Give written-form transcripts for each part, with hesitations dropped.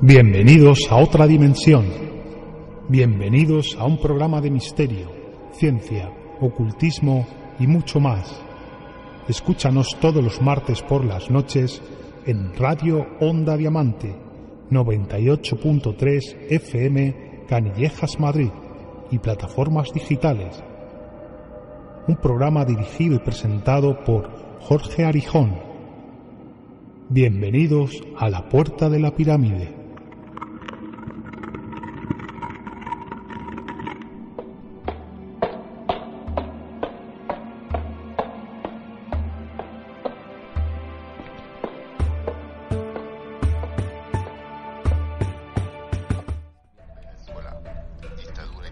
Bienvenidos a otra dimensión. Bienvenidos a un programa de misterio, ciencia, ocultismo y mucho más. Escúchanos todos los martes por las noches en Radio Onda Diamante, 98.3 FM, Canillejas, Madrid, y plataformas digitales. Un programa dirigido y presentado por Jorge Arijón. Bienvenidos a la Puerta de la Pirámide.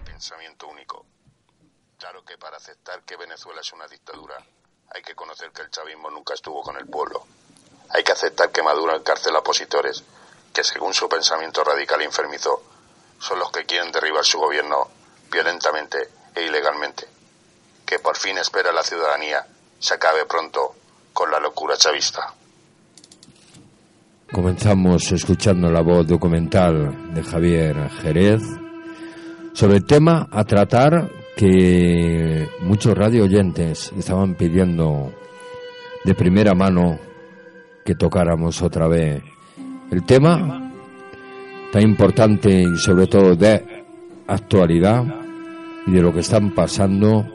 Pensamiento único. Claro que para aceptar que Venezuela es una dictadura hay que conocer que el chavismo nunca estuvo con el pueblo. Hay que aceptar que Maduro encarcela opositores que, según su pensamiento radical y enfermizo, son los que quieren derribar su gobierno violentamente e ilegalmente. Que por fin espera la ciudadanía se acabe pronto con la locura chavista. Comenzamos escuchando la voz documental de Javier Jerez sobre el tema a tratar que muchos radio oyentes estaban pidiendo de primera mano que tocáramos otra vez. El tema tan importante y sobre todo de actualidad y de lo que están pasando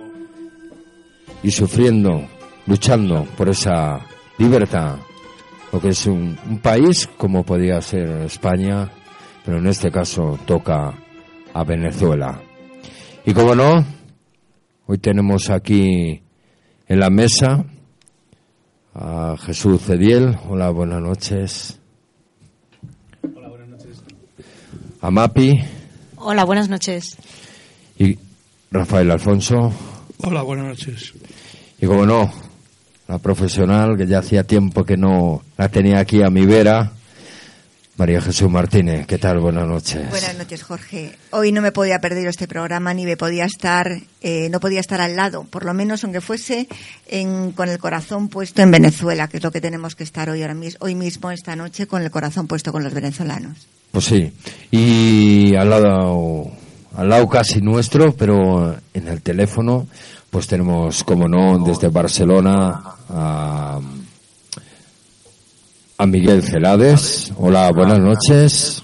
y sufriendo, luchando por esa libertad. Lo que es un país como podía ser España, pero en este caso toca a Venezuela. Y como no, hoy tenemos aquí en la mesa a Jesús Cediel. Hola, buenas noches. Hola, buenas noches. A Mapi. Hola, buenas noches. Y Rafael Alfonso. Hola, buenas noches. Y como no, la profesional que ya hacía tiempo que no la tenía aquí a mi vera, María Jesús Martínez. ¿Qué tal? Buenas noches. Buenas noches, Jorge. Hoy no me podía perder este programa ni me podía estar, no podía estar al lado, por lo menos aunque fuese con el corazón puesto en Venezuela, que es lo que tenemos que estar hoy mismo, esta noche, con el corazón puesto con los venezolanos. Pues sí. Y al lado casi nuestro, pero en el teléfono, pues tenemos, como no, desde Barcelona a Miguel Celades. Hola, buenas noches.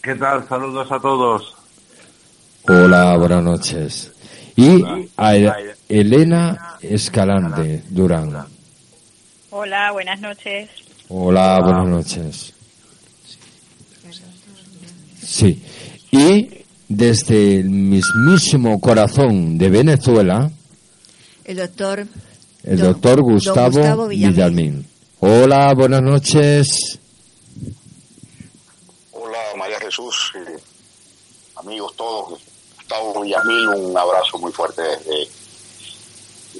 ¿Qué tal? Saludos a todos. Hola, buenas noches. Y a Elena Escalante Durán. Hola, buenas noches. Hola, buenas noches. Sí. Y desde el mismísimo corazón de Venezuela, el doctor Gustavo Villamil. Hola, buenas noches. Hola, María Jesús, amigos todos. Gustavo Villamil, un abrazo muy fuerte desde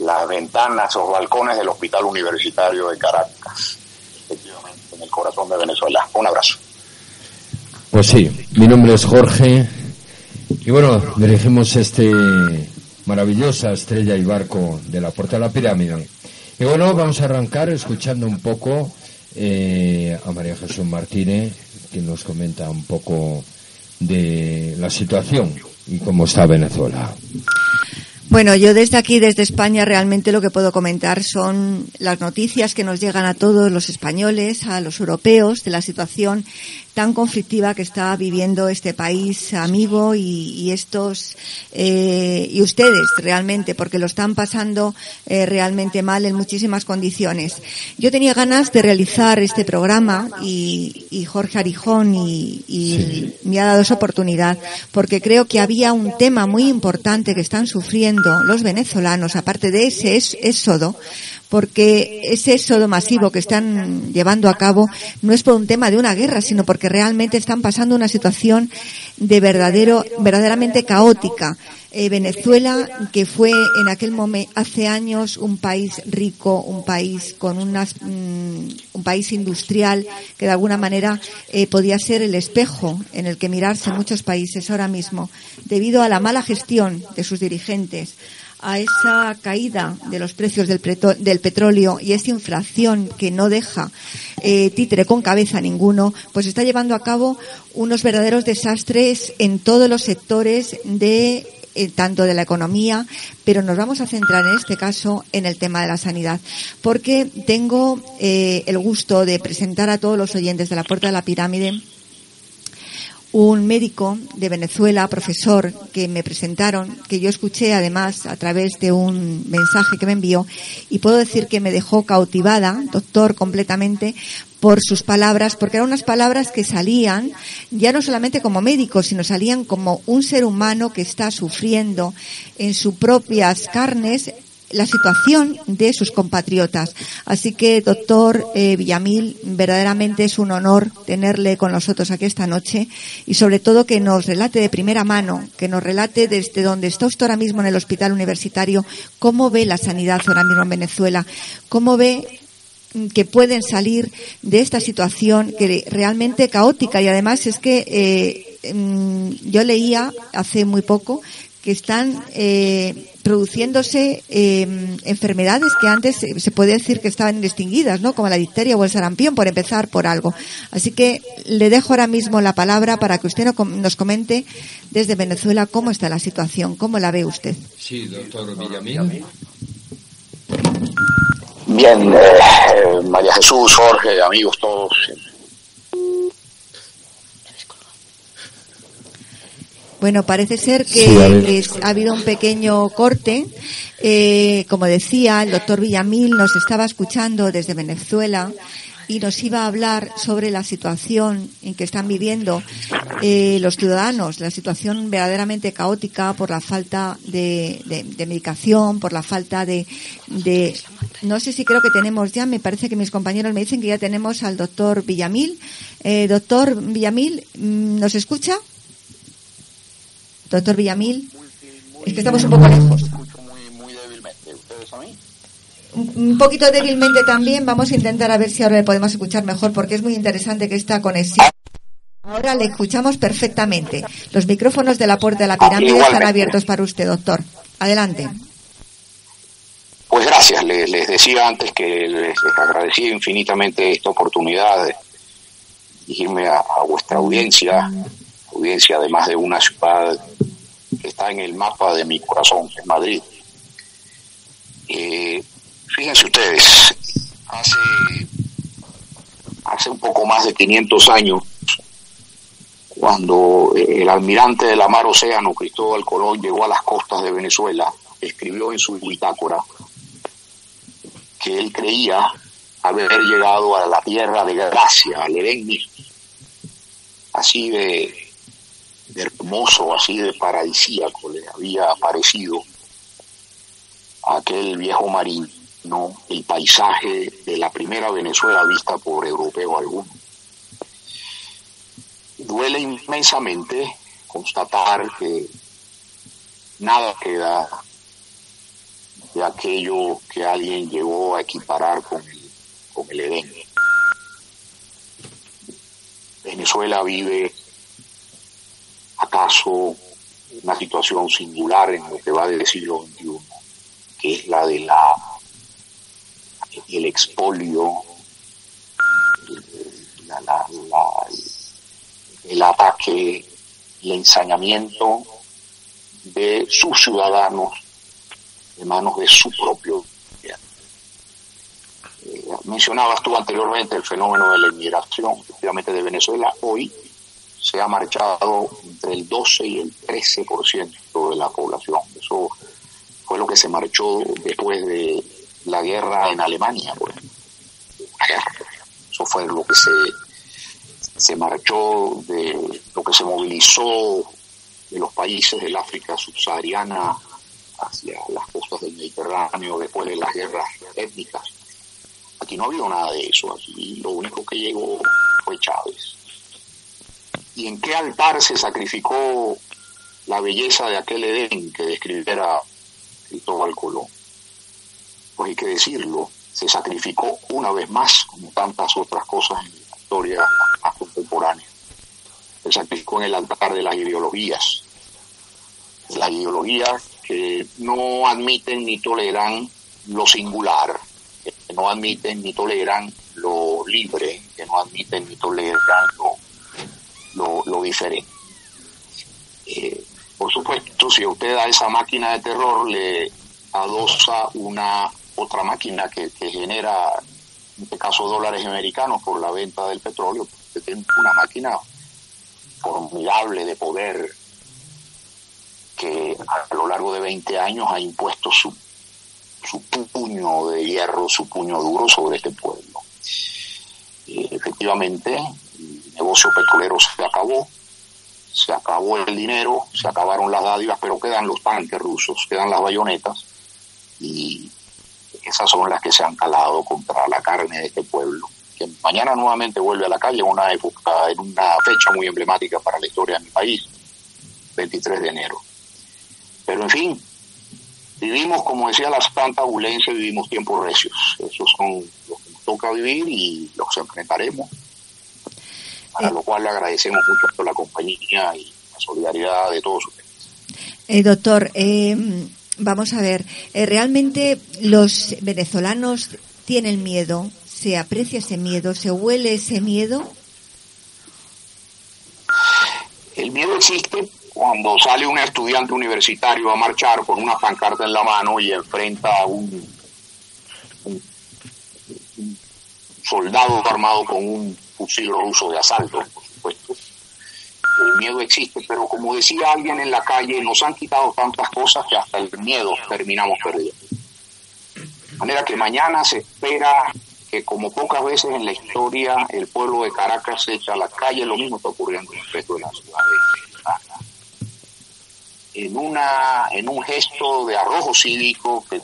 las ventanas o balcones del Hospital Universitario de Caracas, efectivamente, en el corazón de Venezuela. Un abrazo. Pues sí, mi nombre es Jorge y bueno, dirigimos maravillosa estrella y barco de la Puerta de la Pirámide. Y bueno, vamos a arrancar escuchando un poco a María Jesús Martínez, que nos comenta un poco de la situación y cómo está Venezuela. Bueno, yo desde aquí, desde España, realmente lo que puedo comentar son las noticias que nos llegan a todos los españoles, a los europeos, de la situación tan conflictiva que está viviendo este país amigo y ustedes realmente, porque lo están pasando realmente mal en muchísimas condiciones. Yo tenía ganas de realizar este programa y Jorge Arijón sí, me ha dado esa oportunidad porque creo que había un tema muy importante que están sufriendo los venezolanos, aparte de ese éxodo, porque ese éxodo masivo que están llevando a cabo no es por un tema de una guerra, sino porque realmente están pasando una situación de verdaderamente caótica. Venezuela, que fue en aquel momento, hace años, un país rico, un país con un país industrial que de alguna manera podía ser el espejo en el que mirarse muchos países ahora mismo, debido a la mala gestión de sus dirigentes, a esa caída de los precios del petróleo y esa inflación que no deja títere con cabeza ninguno, pues está llevando a cabo unos verdaderos desastres en todos los sectores de tanto de la economía, pero nos vamos a centrar en este caso en el tema de la sanidad, porque tengo el gusto de presentar a todos los oyentes de La Puerta de la Pirámide un médico de Venezuela, profesor, que me presentaron, que yo escuché además a través de un mensaje que me envió, y puedo decir que me dejó cautivada, doctor, completamente, por sus palabras, porque eran unas palabras que salían ya no solamente como médico, sino salían como un ser humano que está sufriendo en sus propias carnes la situación de sus compatriotas. Así que, doctor Villamil, verdaderamente es un honor tenerle con nosotros aquí esta noche, y sobre todo que nos relate de primera mano, que nos relate desde donde está usted ahora mismo en el hospital universitario, cómo ve la sanidad ahora mismo en Venezuela, cómo ve que pueden salir de esta situación que realmente caótica. Y además es que yo leía hace muy poco que están produciéndose enfermedades que antes se podía decir que estaban extinguidas, ¿no? Como la difteria o el sarampión, por empezar por algo. Así que le dejo ahora mismo la palabra para que usted nos comente desde Venezuela cómo está la situación, cómo la ve usted. Sí, doctor Villamil. Bien, María Jesús, Jorge, amigos todos. Bueno, parece ser que ha habido un pequeño corte. Como decía, el doctor Villamil nos estaba escuchando desde Venezuela y nos iba a hablar sobre la situación en que están viviendo los ciudadanos, la situación verdaderamente caótica por la falta de medicación, por la falta de no sé si creo que tenemos ya, me parece que mis compañeros me dicen que ya tenemos al doctor Villamil. Doctor Villamil, ¿nos escucha? Doctor Villamil, es que estamos un poco lejos. Muy débilmente. ¿Ustedes a mí? Un poquito débilmente también. Vamos a intentar a ver si ahora le podemos escuchar mejor, porque es muy interesante que esta conexión. Ahora le escuchamos perfectamente. Los micrófonos de La Puerta de la Pirámide están abiertos para usted, doctor. Adelante. Pues gracias. Les decía antes que les agradecía infinitamente esta oportunidad de dirigirme a vuestra audiencia además de una ciudad que está en el mapa de mi corazón, que es Madrid. Fíjense ustedes, hace un poco más de 500 años, cuando el almirante de la mar Océano, Cristóbal Colón, llegó a las costas de Venezuela, escribió en su bitácora que él creía haber llegado a la tierra de gracia, al Edén mismo, así de hermoso, así de paradisíaco le había aparecido a aquel viejo marino, el paisaje de la primera Venezuela vista por europeo alguno. Duele inmensamente constatar que nada queda de aquello que alguien llegó a equiparar con el Edén. Venezuela vive acaso una situación singular en lo que va del siglo XXI, que es la de el expolio, el ataque, el ensañamiento de sus ciudadanos de manos de su propio gobierno. Mencionabas tú anteriormente el fenómeno de la inmigración, efectivamente, de Venezuela. Hoy se ha marchado entre el 12 y el 13% de la población. Eso fue lo que se marchó después de la guerra en Alemania, por ejemplo. Eso fue lo que se marchó, de lo que se movilizó de los países del África subsahariana hacia las costas del Mediterráneo después de las guerras étnicas. Aquí no ha habido nada de eso. Aquí lo único que llegó fue Chávez. ¿Y en qué altar se sacrificó la belleza de aquel Edén que describiera Cristóbal Colón? Pues hay que decirlo, se sacrificó una vez más, como tantas otras cosas en la historia más contemporánea. Se sacrificó en el altar de las ideologías, las ideologías que no admiten ni toleran lo singular, que no admiten ni toleran lo libre, que no admiten ni toleran lo diferente. Por supuesto, si usted a esa máquina de terror le adosa una otra máquina que genera, en este caso, dólares americanos por la venta del petróleo, usted tiene una máquina formidable de poder que a lo largo de 20 años ha impuesto su puño de hierro, su puño duro sobre este pueblo. Efectivamente, el negocio petrolero se acabó el dinero, se acabaron las dádivas, pero quedan los tanques rusos, quedan las bayonetas, y esas son las que se han calado contra la carne de este pueblo, que mañana nuevamente vuelve a la calle en una fecha muy emblemática para la historia de mi país, 23 de enero. Pero en fin, vivimos, como decía la Santa Abulense, vivimos tiempos recios. Esos son los que nos toca vivir y los enfrentaremos, para lo cual le agradecemos mucho la compañía y la solidaridad de todos ustedes. Doctor, vamos a ver, ¿realmente los venezolanos tienen miedo? ¿Se aprecia ese miedo? ¿Se huele ese miedo? El miedo existe cuando sale un estudiante universitario a marchar con una pancarta en la mano y enfrenta a un soldado armado con un fusil ruso de asalto, por supuesto. El miedo existe, pero como decía alguien en la calle, nos han quitado tantas cosas que hasta el miedo terminamos perdiendo. De manera que mañana se espera que, como pocas veces en la historia, el pueblo de Caracas se echa a la calle. Lo mismo está ocurriendo en el resto de la ciudad en un gesto de arrojo cívico que es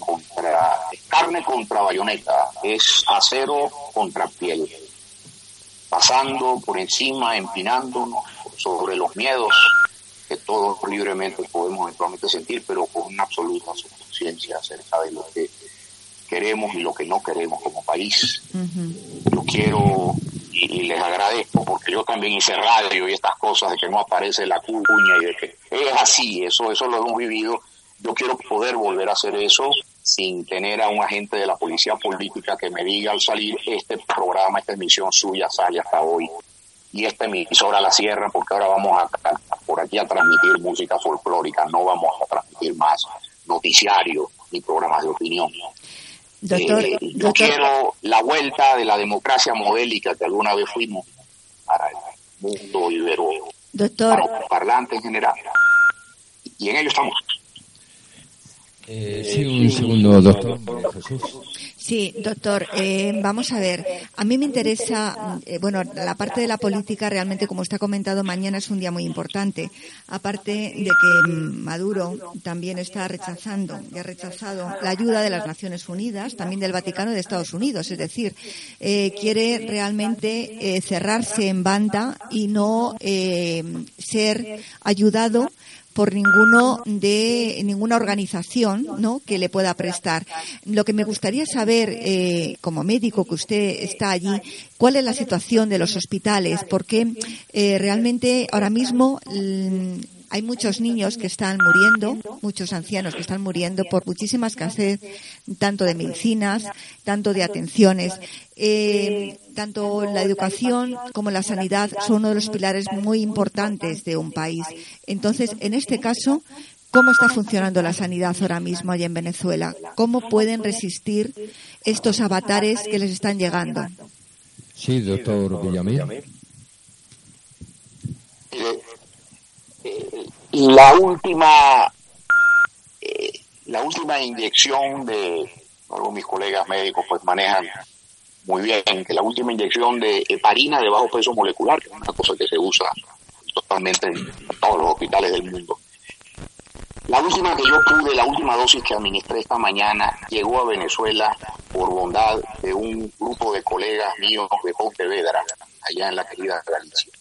carne contra bayoneta, es acero contra piel, pasando por encima, empinándonos sobre los miedos que todos libremente podemos eventualmente sentir, pero con una absoluta conciencia acerca de lo que queremos y lo que no queremos como país. Yo quiero y les agradezco, porque yo también hice radio y estas cosas de que no aparece la cuña y de que es así, eso lo hemos vivido. Yo quiero poder volver a hacer eso sin tener a un agente de la policía política que me diga al salir: este programa, esta emisión suya sale hasta hoy, y esta emisora la cierra porque ahora vamos por aquí a transmitir música folclórica, no vamos a transmitir más noticiarios ni programas de opinión. Yo quiero la vuelta de la democracia modélica que alguna vez fuimos para el mundo ibero, para los parlantes en general, y en ello estamos. Sí, un segundo, doctor Jesús. Sí, doctor, vamos a ver, a mí me interesa, la parte de la política realmente, como usted ha comentado, mañana es un día muy importante, aparte de que Maduro también está rechazado la ayuda de las Naciones Unidas, también del Vaticano y de Estados Unidos, es decir, quiere realmente cerrarse en banda y no ser ayudado por ninguna organización, ¿no?, que le pueda prestar. Lo que me gustaría saber, como médico que usted está allí, ¿cuál es la situación de los hospitales? Porque realmente ahora mismo hay muchos niños que están muriendo, muchos ancianos que están muriendo por muchísima escasez, tanto de medicinas, tanto de atenciones. Tanto la educación como la sanidad son uno de los pilares muy importantes de un país. Entonces, en este caso, ¿cómo está funcionando la sanidad ahora mismo allá en Venezuela? ¿Cómo pueden resistir estos avatares que les están llegando? Sí, doctor Villamil. La última inyección de algo, mis colegas médicos pues manejan muy bien, que la última inyección de heparina de bajo peso molecular, que es una cosa que se usa totalmente en todos los hospitales del mundo. La última dosis que administré esta mañana llegó a Venezuela por bondad de un grupo de colegas míos de Pontevedra, allá en la querida Galicia,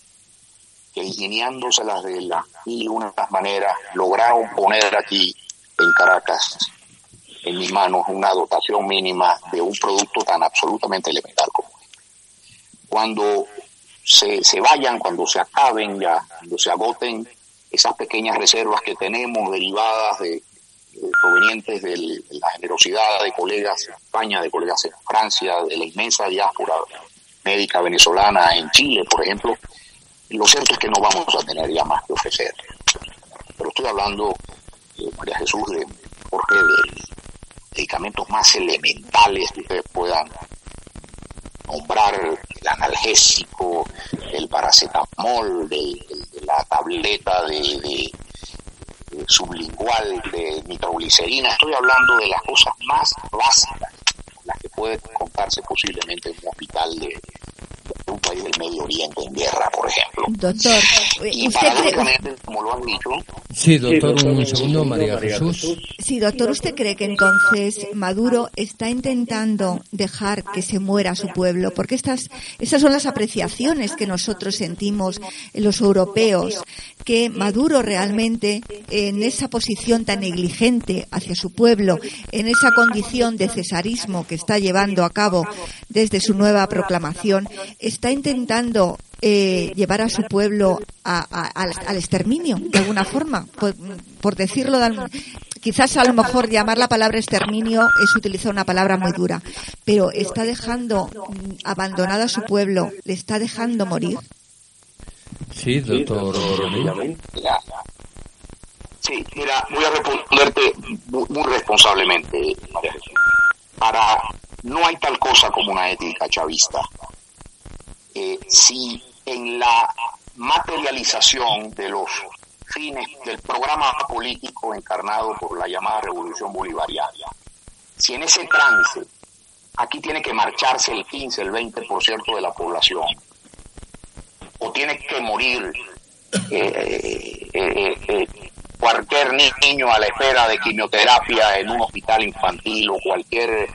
que ingeniándoselas de las mil y unas maneras lograron poner aquí en Caracas en mis manos una dotación mínima de un producto tan absolutamente elemental como este. Cuando se vayan, cuando se acaben ya, cuando se agoten, esas pequeñas reservas que tenemos derivadas provenientes de la generosidad de colegas en España, de colegas en Francia, de la inmensa diáspora médica venezolana en Chile, por ejemplo, lo cierto es que no vamos a tener ya más que ofrecer. Pero estoy hablando, María Jesús, de medicamentos más elementales que ustedes puedan nombrar, el analgésico, el paracetamol, de la tableta de sublingual de nitroglicerina. Estoy hablando de las cosas más básicas, las que puede contarse posiblemente en un hospital de un país del Medio Oriente en guerra, por ejemplo. Doctor, y ¿usted paradójicamente, como lo han dicho... Sí, doctor, un segundo, María Jesús. Sí, doctor, ¿usted cree que entonces Maduro está intentando dejar que se muera su pueblo? Porque estas son las apreciaciones que nosotros sentimos los europeos, que Maduro realmente, en esa posición tan negligente hacia su pueblo, en esa condición de cesarismo que está llevando a cabo desde su nueva proclamación, está intentando llevar a su pueblo al exterminio, de alguna forma, por decirlo, quizás a lo mejor llamar la palabra exterminio es utilizar una palabra muy dura, pero está dejando abandonado a su pueblo, le está dejando morir. Sí, doctor. Sí, mira, voy a responderte muy responsablemente, María Jesús. No hay tal cosa como una ética chavista. Si en la materialización de los fines del programa político encarnado por la llamada Revolución Bolivariana, si en ese trance aquí tiene que marcharse el 15, el 20% de la población, o tiene que morir cualquier niño a la espera de quimioterapia en un hospital infantil, o cualquier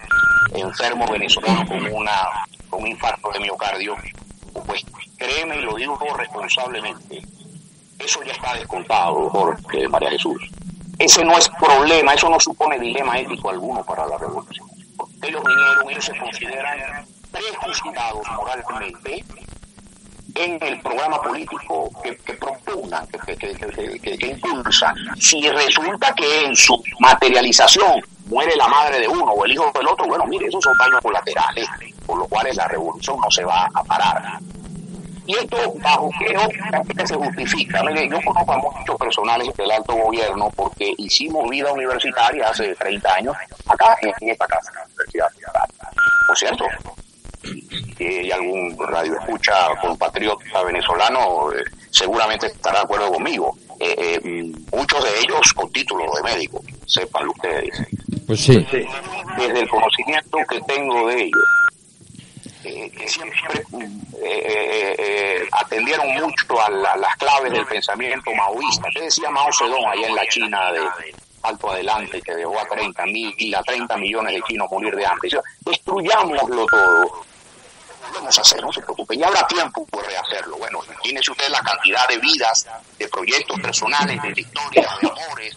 enfermo venezolano con un infarto de miocardio, pues créeme, y lo digo responsablemente, eso ya está descontado, Jorge, María Jesús. Ese no es problema, eso no supone dilema ético alguno para la revolución. Ellos se consideran prejuzgados moralmente en el programa político que propugnan, que impulsan. Si resulta que en su materialización muere la madre de uno o el hijo del otro, bueno, mire, esos son daños colaterales, por los cuales la revolución no se va a parar. Y esto, ¿bajo qué óptica se justifica? Mire, yo conozco a muchos personales del alto gobierno porque hicimos vida universitaria hace 30 años acá en esta casa, en la Universidad Federal. ¿Por cierto? Y algún radio escucha compatriota venezolano seguramente estará de acuerdo conmigo. Muchos de ellos con títulos de médico, sépanlo ustedes. Pues sí. Desde el conocimiento que tengo de ellos, que siempre atendieron mucho a las claves del pensamiento maoísta. ¿Qué decía Mao Zedong allá en la China de alto adelante, que dejó a 30 millones de chinos morir de hambre? Destruyámoslo todo. Vamos a hacer, no se preocupen, ya habrá tiempo por rehacerlo. Bueno, imagínense usted la cantidad de vidas, de proyectos personales, de historias, de amores,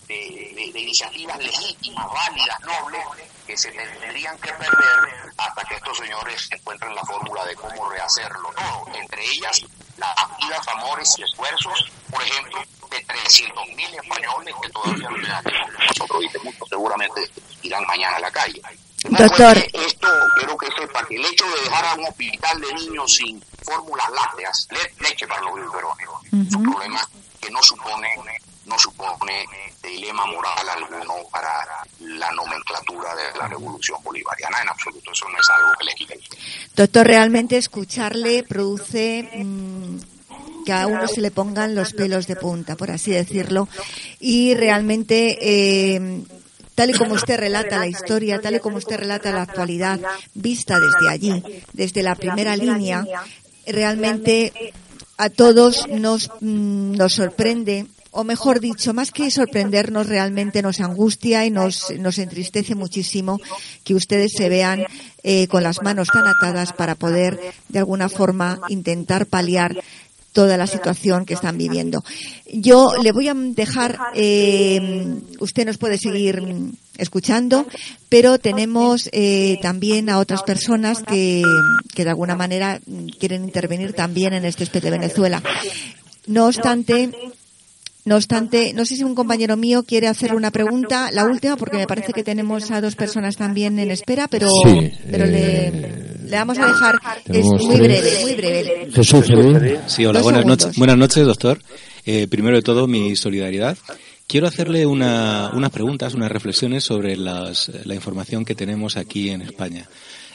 de iniciativas legítimas, válidas, nobles, que se tendrían que perder hasta que estos señores encuentren la fórmula de cómo rehacerlo todo. Entre ellas, las vidas, amores y esfuerzos, por ejemplo, de 300.000 españoles que todavía no quedan. Nosotros, y muchos seguramente irán mañana a la calle. Doctor, esto quiero que sepa que el hecho de dejar a un hospital de niños sin fórmulas lácteas, leche para los biberones, es un problema que no supone dilema moral alguno para la nomenclatura de la revolución bolivariana en absoluto. Eso no es algo que le quite. Doctor, realmente escucharle produce que a uno se le pongan los pelos de punta, por así decirlo, y realmente tal y como usted relata la historia, tal y como usted relata la actualidad, vista desde allí, desde la primera línea, realmente a todos nos sorprende, o mejor dicho, más que sorprendernos, realmente nos angustia y nos entristece muchísimo que ustedes se vean con las manos tan atadas para poder, de alguna forma, intentar paliar toda la situación que están viviendo. Yo le voy a dejar, usted nos puede seguir escuchando, pero tenemos también a otras personas que de alguna manera quieren intervenir también en este Espe de Venezuela. No obstante, no sé si un compañero mío quiere hacer una pregunta, la última, porque me parece que tenemos a dos personas también en espera, pero le vamos a dejar, es muy breve. Jesús Feliz. Sí, hola, buenas noches, doctor. Primero de todo, mi solidaridad. Quiero hacerle unas preguntas, unas reflexiones sobre la información que tenemos aquí en España.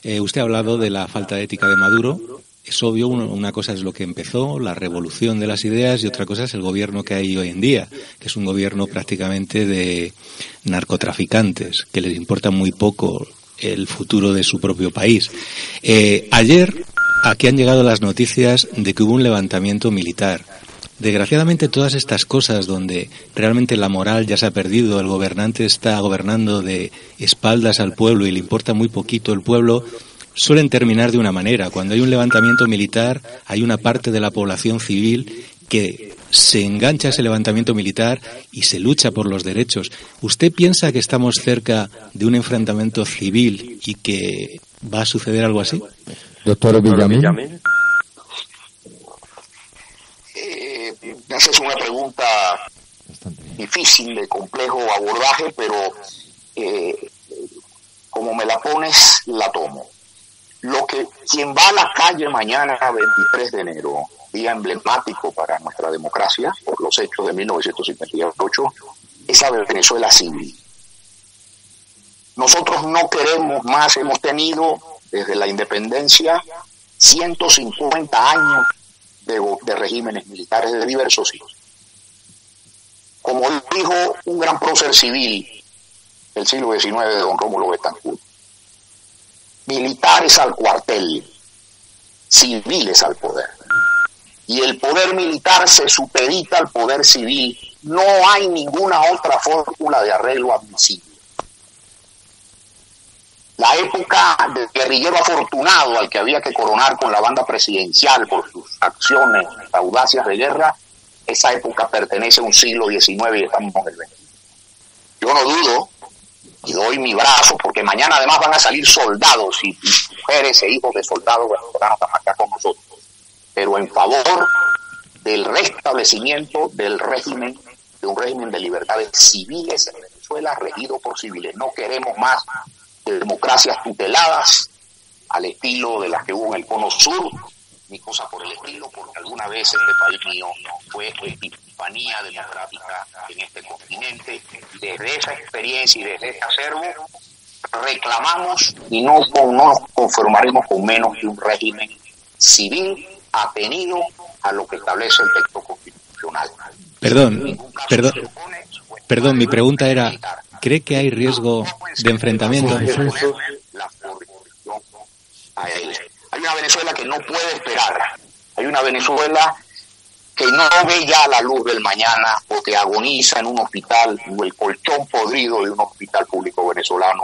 Usted ha hablado de la falta de ética de Maduro. Es obvio, una cosa es lo que empezó, la revolución de las ideas, y otra cosa es el gobierno que hay hoy en día, que es un gobierno prácticamente de narcotraficantes, que les importa muy poco el futuro de su propio país. Ayer aquí han llegado las noticias de que hubo un levantamiento militar. Desgraciadamente, todas estas cosas donde realmente la moral ya se ha perdido, el gobernante está gobernando de espaldas al pueblo y le importa muy poquito el pueblo, suelen terminar de una manera. Cuando hay un levantamiento militar, hay una parte de la población civil que se engancha a ese levantamiento militar y se lucha por los derechos. ¿Usted piensa que estamos cerca de un enfrentamiento civil y que va a suceder algo así? Doctor Villamil. Me haces una pregunta difícil, de complejo abordaje, pero como me la pones, la tomo. Quien va a la calle mañana, 23 de enero, día emblemático para nuestra democracia, por los hechos de 1958, es a Venezuela civil. Nosotros no queremos más, hemos tenido desde la independencia 150 años de regímenes militares de diversos siglos. Como dijo un gran prócer civil del siglo XIX, de don Rómulo Betancourt, militares al cuartel, civiles al poder. Y el poder militar se supedita al poder civil. No hay ninguna otra fórmula de arreglo admisible. La época del guerrillero afortunado al que había que coronar con la banda presidencial por sus acciones audacias de guerra, esa época pertenece a un siglo XIX y estamos en el XX. Yo no dudo y doy mi brazo, porque mañana además van a salir soldados y mujeres e hijos de soldados venezolanos acá con nosotros, pero en favor del restablecimiento del régimen, de un régimen de libertades civiles en Venezuela regido por civiles. No queremos más democracias tuteladas al estilo de las que hubo en el Cono Sur, ni cosa por el estilo, porque alguna vez este país mío fue epifanía democrática en este continente. Desde esa experiencia y desde ese acervo reclamamos y no nos conformaremos con menos que un régimen civil atenido a lo que establece el texto constitucional. Perdón, mi pregunta era, ¿cree que hay riesgo de enfrentamiento? Hay una Venezuela que no puede esperar. Hay una Venezuela que no ve ya la luz del mañana porque agoniza en un hospital, o el colchón podrido de un hospital público venezolano.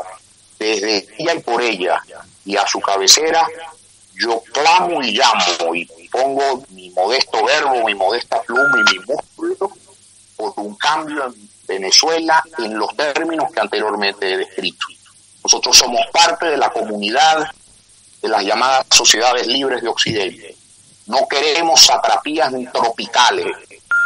Desde ella y por ella y a su cabecera, yo clamo y llamo y pongo mi modesto verbo, mi modesta pluma y mi músculo por un cambio en Venezuela en los términos que anteriormente he descrito. Nosotros somos parte de la comunidad de las llamadas sociedades libres de Occidente. No queremos satrapías ni tropicales.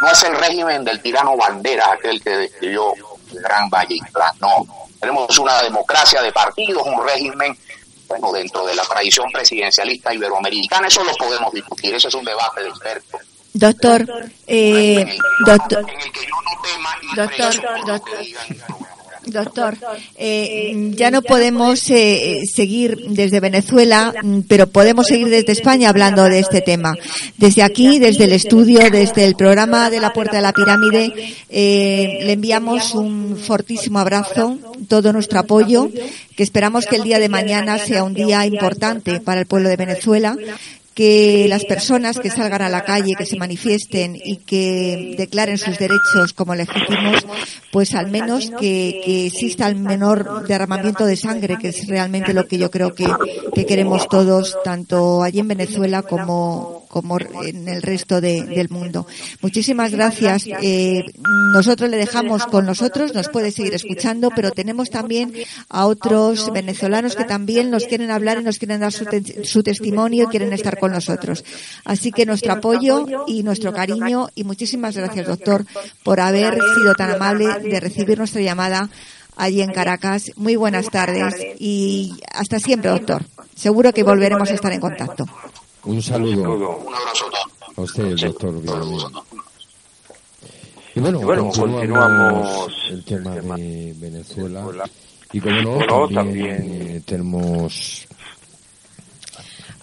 No es el régimen del tirano Banderas, aquel que describió el Gran Valle Inclán. No. Tenemos una democracia de partidos, un régimen, bueno, dentro de la tradición presidencialista iberoamericana. Eso lo podemos discutir. Ese es un debate de expertos. Doctor, ya no podemos seguir desde Venezuela, pero podemos seguir desde España hablando de este tema. Desde aquí, desde el estudio, desde el programa de La Puerta de la Pirámide, le enviamos un fortísimo abrazo, todo nuestro apoyo, que esperamos que el día de mañana sea un día importante para el pueblo de Venezuela, que las personas que salgan a la calle, que se manifiesten y que declaren sus derechos como legítimos, pues al menos que exista el menor derramamiento de sangre, que es realmente lo que yo creo que queremos todos, tanto allí en Venezuela como como en el resto del mundo. Muchísimas gracias. Nosotros le dejamos con nosotros, nos puede seguir escuchando, pero tenemos también a otros venezolanos que también nos quieren hablar y nos quieren dar su testimonio y quieren estar con nosotros. Así que nuestro apoyo y nuestro cariño, y muchísimas gracias, doctor, por haber sido tan amable de recibir nuestra llamada allí en Caracas. Muy buenas tardes y hasta siempre, doctor. Seguro que volveremos a estar en contacto. Un saludo. Un abrazo A usted, el doctor Villamil. Y bueno, continuamos el tema de Venezuela. Y como no, también tenemos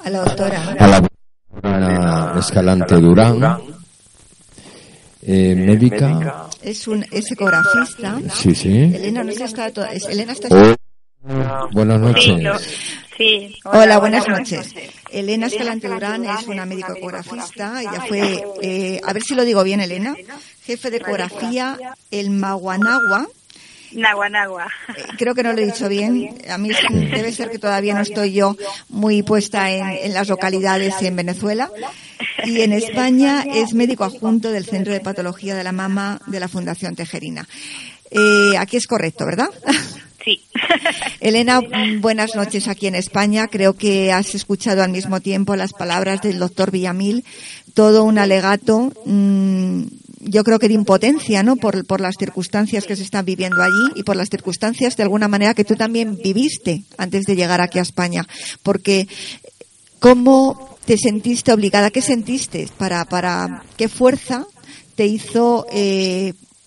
a la doctora. A la doctora Escalante Durán. Médica. Es ecografista. Sí, sí. Elena, no está Elena está. Buenas noches. Sí. Hola, buenas noches. Elena Escalante Durán es una médico ecografista. Ella fue, a ver si lo digo bien, Elena, jefe de ecografía en Naguanagua. Creo que no lo he dicho bien. A mí debe ser que todavía no estoy yo muy puesta en las localidades en Venezuela. Y en España es médico adjunto del Centro de Patología de la Mama de la Fundación Tejerina. Aquí es correcto, ¿verdad? Sí. Elena, buenas noches aquí en España. Creo que has escuchado al mismo tiempo las palabras del doctor Villamil. Todo un alegato, yo creo que de impotencia, ¿no? Por las circunstancias que se están viviendo allí y por las circunstancias de alguna manera que tú también viviste antes de llegar aquí a España. Porque, ¿cómo te sentiste obligada? ¿Qué sentiste? ¿Qué fuerza te hizo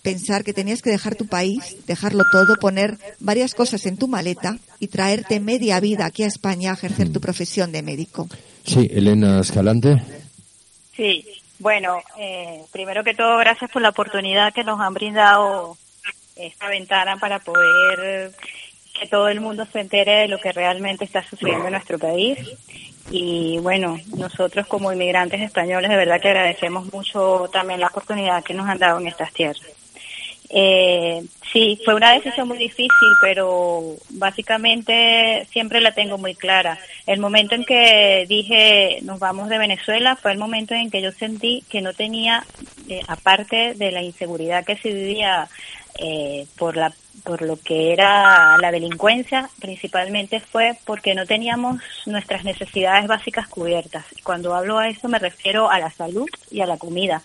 pensar que tenías que dejar tu país, dejarlo todo, poner varias cosas en tu maleta y traerte media vida aquí a España a ejercer tu profesión de médico? Sí, Elena Escalante. Sí, bueno, primero que todo, gracias por la oportunidad que nos han brindado esta ventana para poder que todo el mundo se entere de lo que realmente está sucediendo en nuestro país. Y bueno, nosotros como inmigrantes españoles de verdad que agradecemos mucho también la oportunidad que nos han dado en estas tierras. Sí, fue una decisión muy difícil, pero básicamente siempre la tengo muy clara. El momento en que dije nos vamos de Venezuela fue el momento en que yo sentí que no tenía, aparte de la inseguridad que se vivía por lo que era la delincuencia, principalmente fue porque no teníamos nuestras necesidades básicas cubiertas. Cuando hablo a eso me refiero a la salud y a la comida.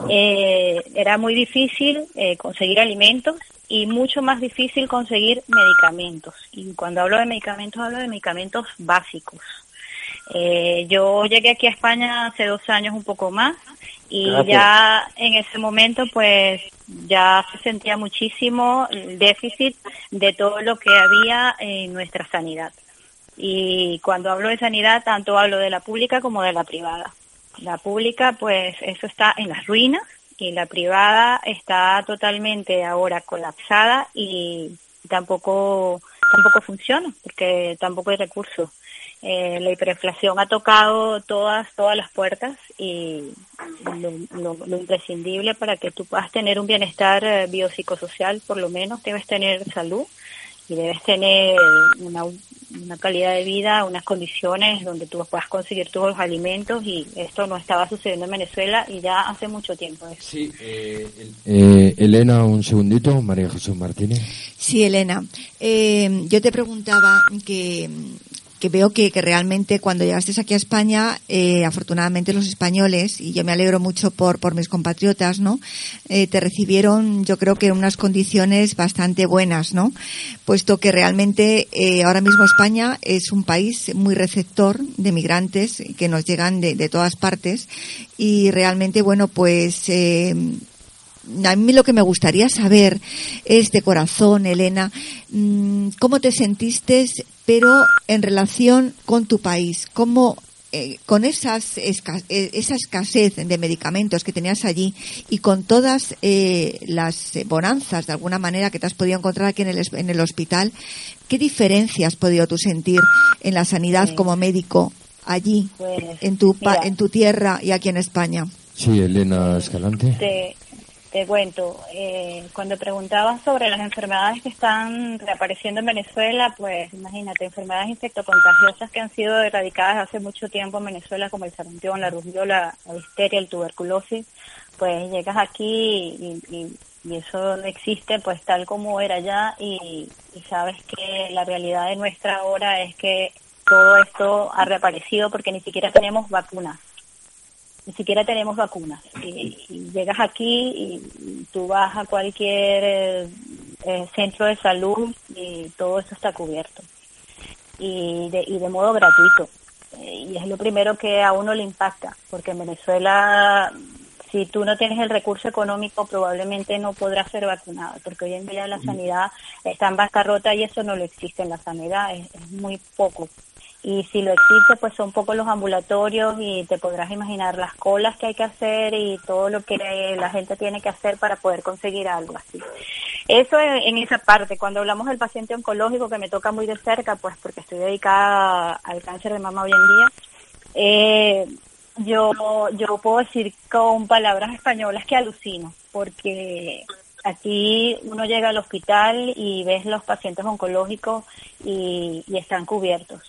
Era muy difícil conseguir alimentos y mucho más difícil conseguir medicamentos. Y cuando hablo de medicamentos básicos. Yo llegué aquí a España hace 2 años, un poco más, y ya en ese momento pues ya se sentía muchísimo el déficit de todo lo que había en nuestra sanidad. Y cuando hablo de sanidad, tanto hablo de la pública como de la privada. La pública, pues eso está en las ruinas, y la privada está totalmente ahora colapsada y tampoco funciona porque tampoco hay recursos. La hiperinflación ha tocado todas las puertas, y lo imprescindible para que tú puedas tener un bienestar biopsicosocial, por lo menos debes tener salud y debes tener una calidad de vida, unas condiciones donde tú puedas conseguir todos los alimentos, y esto no estaba sucediendo en Venezuela y ya hace mucho tiempo. Sí, Elena, un segundito, María Jesús Martínez. Sí, Elena, yo te preguntaba que veo que realmente cuando llegaste aquí a España, afortunadamente los españoles, y yo me alegro mucho por mis compatriotas, ¿no? Te recibieron, yo creo que en unas condiciones bastante buenas, ¿no? Puesto que realmente ahora mismo España es un país muy receptor de migrantes que nos llegan de todas partes, y realmente, bueno, pues a mí lo que me gustaría saber es de corazón, Elena, ¿cómo te sentiste, pero en relación con tu país? ¿Cómo, con esa escasez de medicamentos que tenías allí y con todas las bonanzas, de alguna manera, que te has podido encontrar aquí en el hospital, qué diferencia has podido tú sentir en la sanidad como médico allí, en tu tierra y aquí en España? Sí, Elena Escalante. te cuento, cuando preguntabas sobre las enfermedades que están reapareciendo en Venezuela, pues imagínate, enfermedades infectocontagiosas que han sido erradicadas hace mucho tiempo en Venezuela, como el sarampión, la rubiola, la difteria, el tuberculosis, pues llegas aquí y eso no existe pues tal como era allá y sabes que la realidad de nuestra ahora es que todo esto ha reaparecido porque ni siquiera tenemos vacunas. Y llegas aquí y tú vas a cualquier centro de salud y todo eso está cubierto y de modo gratuito, y es lo primero que a uno le impacta, porque en Venezuela, si tú no tienes el recurso económico, probablemente no podrás ser vacunado, porque hoy en día la sanidad está en bancarrota y eso no lo existe en la sanidad, es muy poco. Y si lo existe, pues son pocos los ambulatorios y te podrás imaginar las colas que hay que hacer y todo lo que la gente tiene que hacer para poder conseguir algo así. Eso en esa parte. Cuando hablamos del paciente oncológico, que me toca muy de cerca, pues porque estoy dedicada al cáncer de mama hoy en día, yo puedo decir con palabras españolas que alucino, porque aquí uno llega al hospital y ves los pacientes oncológicos y están cubiertos.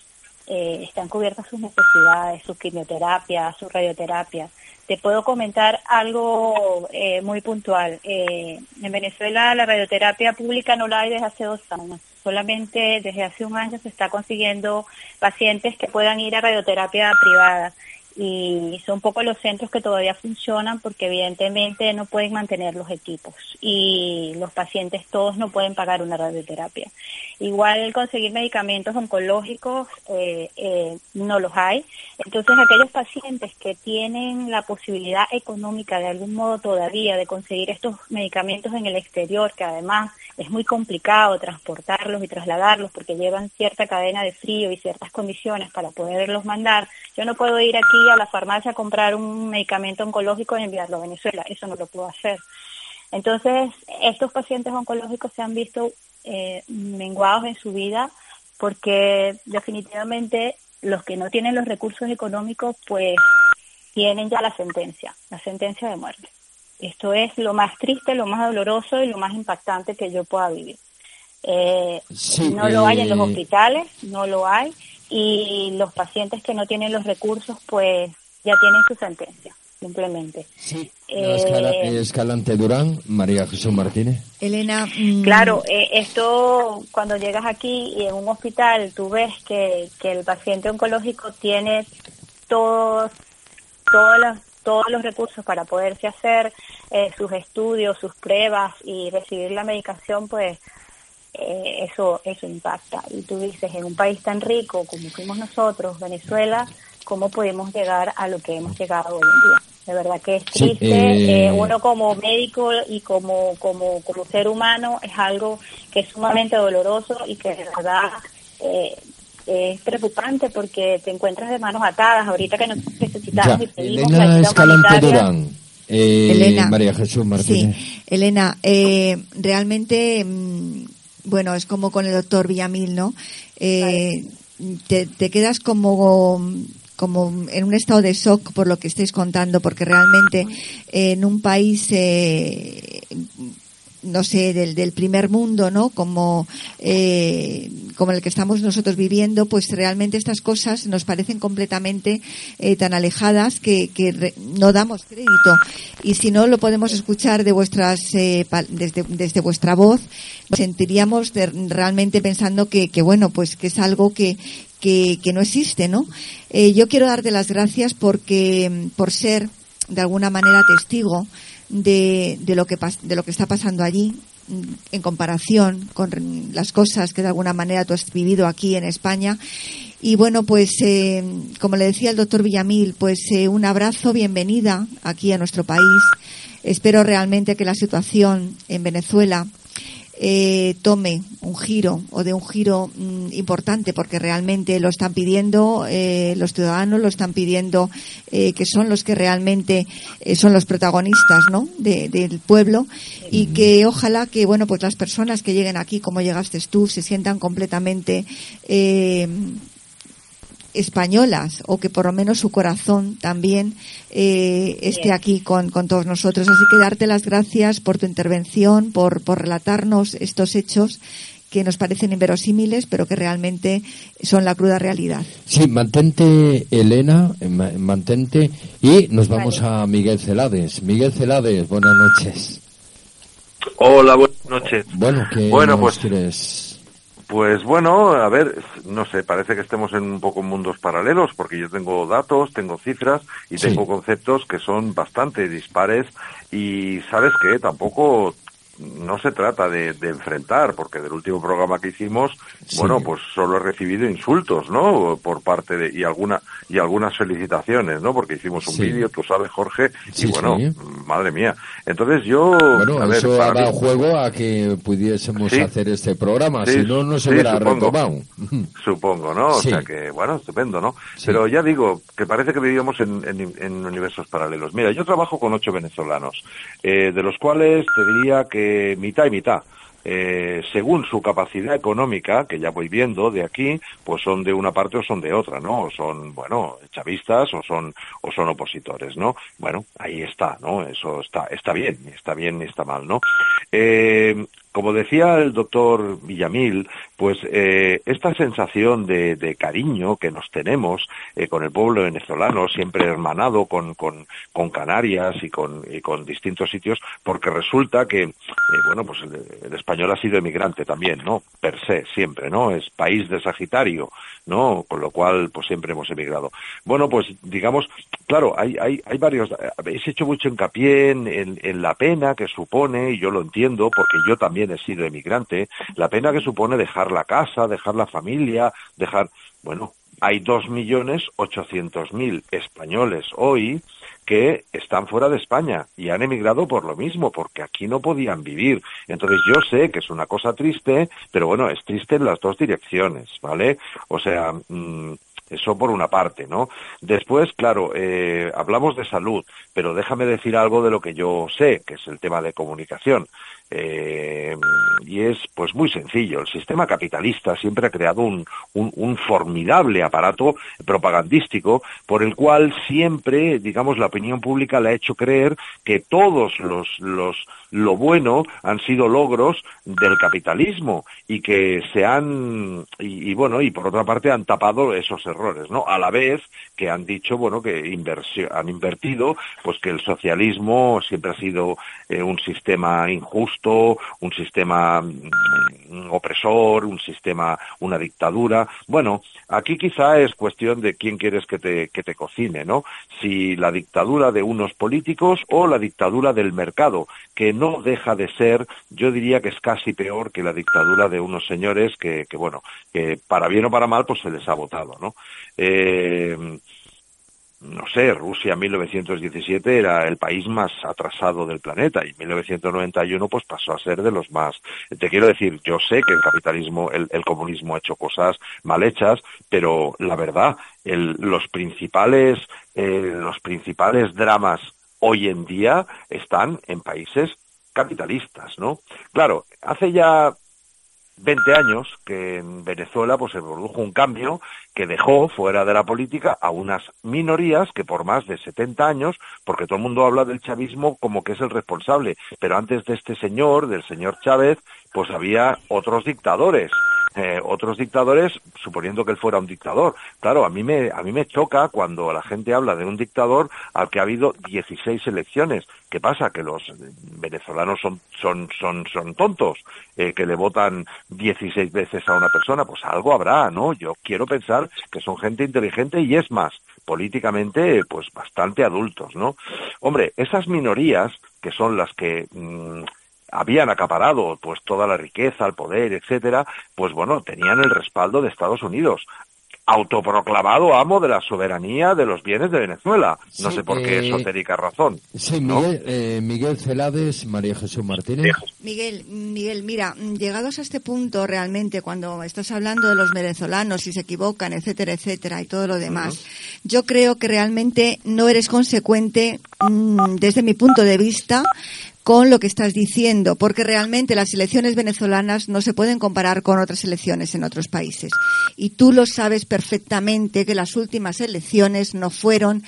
Están cubiertas sus necesidades, su quimioterapia, su radioterapia. Te puedo comentar algo muy puntual. En Venezuela la radioterapia pública no la hay desde hace 2 años. Solamente desde hace 1 año se está consiguiendo pacientes que puedan ir a radioterapia privada. Y son pocos los centros que todavía funcionan porque evidentemente no pueden mantener los equipos y los pacientes todos no pueden pagar una radioterapia. Igual conseguir medicamentos oncológicos no los hay. Entonces aquellos pacientes que tienen la posibilidad económica de algún modo todavía de conseguir estos medicamentos en el exterior, que además es muy complicado transportarlos y trasladarlos porque llevan cierta cadena de frío y ciertas condiciones para poderlos mandar. Yo no puedo ir aquí a la farmacia a comprar un medicamento oncológico y enviarlo a Venezuela, eso no lo puedo hacer. Entonces, estos pacientes oncológicos se han visto menguados en su vida porque definitivamente los que no tienen los recursos económicos pues tienen ya la sentencia de muerte. Esto es lo más triste, lo más doloroso y lo más impactante que yo pueda vivir. No lo hay en los hospitales, no lo hay, y los pacientes que no tienen los recursos pues ya tienen su sentencia, simplemente. Sí. Escalante Durán, María Jesús Martínez. Elena. Claro, esto cuando llegas aquí y en un hospital tú ves que el paciente oncológico tiene todos los recursos para poderse hacer sus estudios, sus pruebas y recibir la medicación, pues eso impacta. Y tú dices, en un país tan rico como fuimos nosotros, Venezuela, ¿cómo podemos llegar a lo que hemos llegado hoy en día? De verdad que es triste. Uno como médico y como ser humano es algo que es sumamente doloroso y que de verdad es preocupante porque te encuentras de manos atadas ahorita que necesitamos y pedimos la ayuda humanitaria. Elena, María Jesús Martínez. Sí, Elena, realmente, bueno, es como con el doctor Villamil, ¿no? Te quedas como en un estado de shock por lo que estáis contando, porque realmente en un país no sé, del primer mundo, ¿no? Como el que estamos nosotros viviendo, pues realmente estas cosas nos parecen completamente tan alejadas que no damos crédito. Y si no lo podemos escuchar de vuestras desde vuestra voz, nos sentiríamos realmente pensando que bueno, pues que es algo que no existe, ¿no? Yo quiero darte las gracias por ser de alguna manera testigo de lo que está pasando allí en comparación con las cosas que de alguna manera tú has vivido aquí en España. Y bueno, pues como le decía el doctor Villamil, pues un abrazo, bienvenida aquí a nuestro país. Espero realmente que la situación en Venezuela tome un giro importante, porque realmente lo están pidiendo los ciudadanos, lo están pidiendo que son los que realmente son los protagonistas, ¿no? del pueblo, y que ojalá que bueno, pues las personas que lleguen aquí como llegaste tú se sientan completamente españolas, o que por lo menos su corazón también esté aquí con todos nosotros. Así que darte las gracias por tu intervención, por relatarnos estos hechos que nos parecen inverosímiles, pero que realmente son la cruda realidad. Sí, mantente, Elena, mantente, y nos vamos a Miguel Celades. Miguel Celades, buenas noches. Hola, buenas noches. Bueno, ¿qué nos quieres? Pues bueno, a ver, no sé, parece que estemos en un poco mundos paralelos, porque yo tengo datos, tengo cifras y tengo conceptos que son bastante dispares, y ¿sabes qué? Tampoco no se trata de enfrentar, porque del último programa que hicimos, bueno, pues solo he recibido insultos, ¿no? Por parte de, y algunas felicitaciones, ¿no? Porque hicimos un vídeo, tú sabes, Jorge, y bueno, madre mía. Entonces yo... Bueno, a ver, eso ha dado juego a que pudiésemos hacer este programa, si no, no se hubiera retomado. Supongo, ¿no? O sea que, bueno, estupendo, ¿no? Pero ya digo, que parece que vivíamos en universos paralelos. Mira, yo trabajo con 8 venezolanos, de los cuales te diría que mitad y mitad. Según su capacidad económica, que ya voy viendo de aquí, pues son de una parte o son de otra, ¿no? O son, bueno, chavistas o son opositores, ¿no? Bueno, ahí está, ¿no? Eso está bien y está mal, ¿no? Como decía el doctor Villamil, pues esta sensación de cariño que nos tenemos con el pueblo venezolano, siempre hermanado con Canarias y con distintos sitios, porque resulta que, bueno, pues el español ha sido emigrante también, ¿no? Per se, siempre, ¿no? Es país de Sagitario, ¿no? Con lo cual, pues siempre hemos emigrado. Bueno, pues digamos, claro, hay varios, habéis hecho mucho hincapié en la pena que supone, y yo lo entiendo, porque yo también he sido emigrante, la pena que supone dejar la casa, dejar la familia, bueno, hay 2.800.000 españoles hoy que están fuera de España y han emigrado por lo mismo, porque aquí no podían vivir. Entonces yo sé que es una cosa triste, pero bueno, es triste en las dos direcciones, ¿vale? O sea, eso por una parte, ¿no? Después, claro, hablamos de salud, pero déjame decir algo de lo que yo sé, que es el tema de comunicación. Y es pues muy sencillo. El sistema capitalista siempre ha creado un formidable aparato propagandístico por el cual siempre, digamos, la opinión pública le ha hecho creer que todos lo bueno han sido logros del capitalismo y que se han y bueno, y por otra parte han tapado esos errores, ¿no? A la vez que han dicho, bueno, que han invertido, pues que el socialismo siempre ha sido un sistema injusto, un sistema opresor, una dictadura. Bueno, aquí quizá es cuestión de quién quieres que te cocine, ¿no? Si la dictadura de unos políticos o la dictadura del mercado, que no deja de ser, yo diría que es casi peor que la dictadura de unos señores que bueno, que para bien o para mal, pues se les ha votado, ¿no? No sé, Rusia en 1917 era el país más atrasado del planeta y en 1991 pues pasó a ser de los más. Te quiero decir, yo sé que el capitalismo, el comunismo ha hecho cosas mal hechas, pero la verdad, los principales dramas hoy en día están en países capitalistas, ¿no? Claro, hace ya 20 años que en Venezuela pues se produjo un cambio que dejó fuera de la política a unas minorías que por más de 70 años, porque todo el mundo habla del chavismo como que es el responsable, pero antes de este señor, del señor Chávez, pues había otros dictadores, suponiendo que él fuera un dictador. Claro, a mí me choca cuando la gente habla de un dictador al que ha habido 16 elecciones. ¿Qué pasa? Que los venezolanos son tontos, que le votan 16 veces a una persona. Pues algo habrá, ¿no? Yo quiero pensar que son gente inteligente y es más, políticamente, pues bastante adultos, ¿no? Hombre, esas minorías, que son las que habían acaparado pues toda la riqueza, el poder, etcétera, pues bueno, tenían el respaldo de Estados Unidos, autoproclamado amo de la soberanía de los bienes de Venezuela. No sé por qué esotérica razón. Sí, ¿no? Miguel Celades, María Jesús Martínez. Miguel, mira, llegados a este punto realmente, cuando estás hablando de los venezolanos, si se equivocan, etcétera, etcétera, y todo lo demás, yo creo que realmente no eres consecuente, desde mi punto de vista, con lo que estás diciendo, porque realmente las elecciones venezolanas no se pueden comparar con otras elecciones en otros países. Y tú lo sabes perfectamente que las últimas elecciones no fueron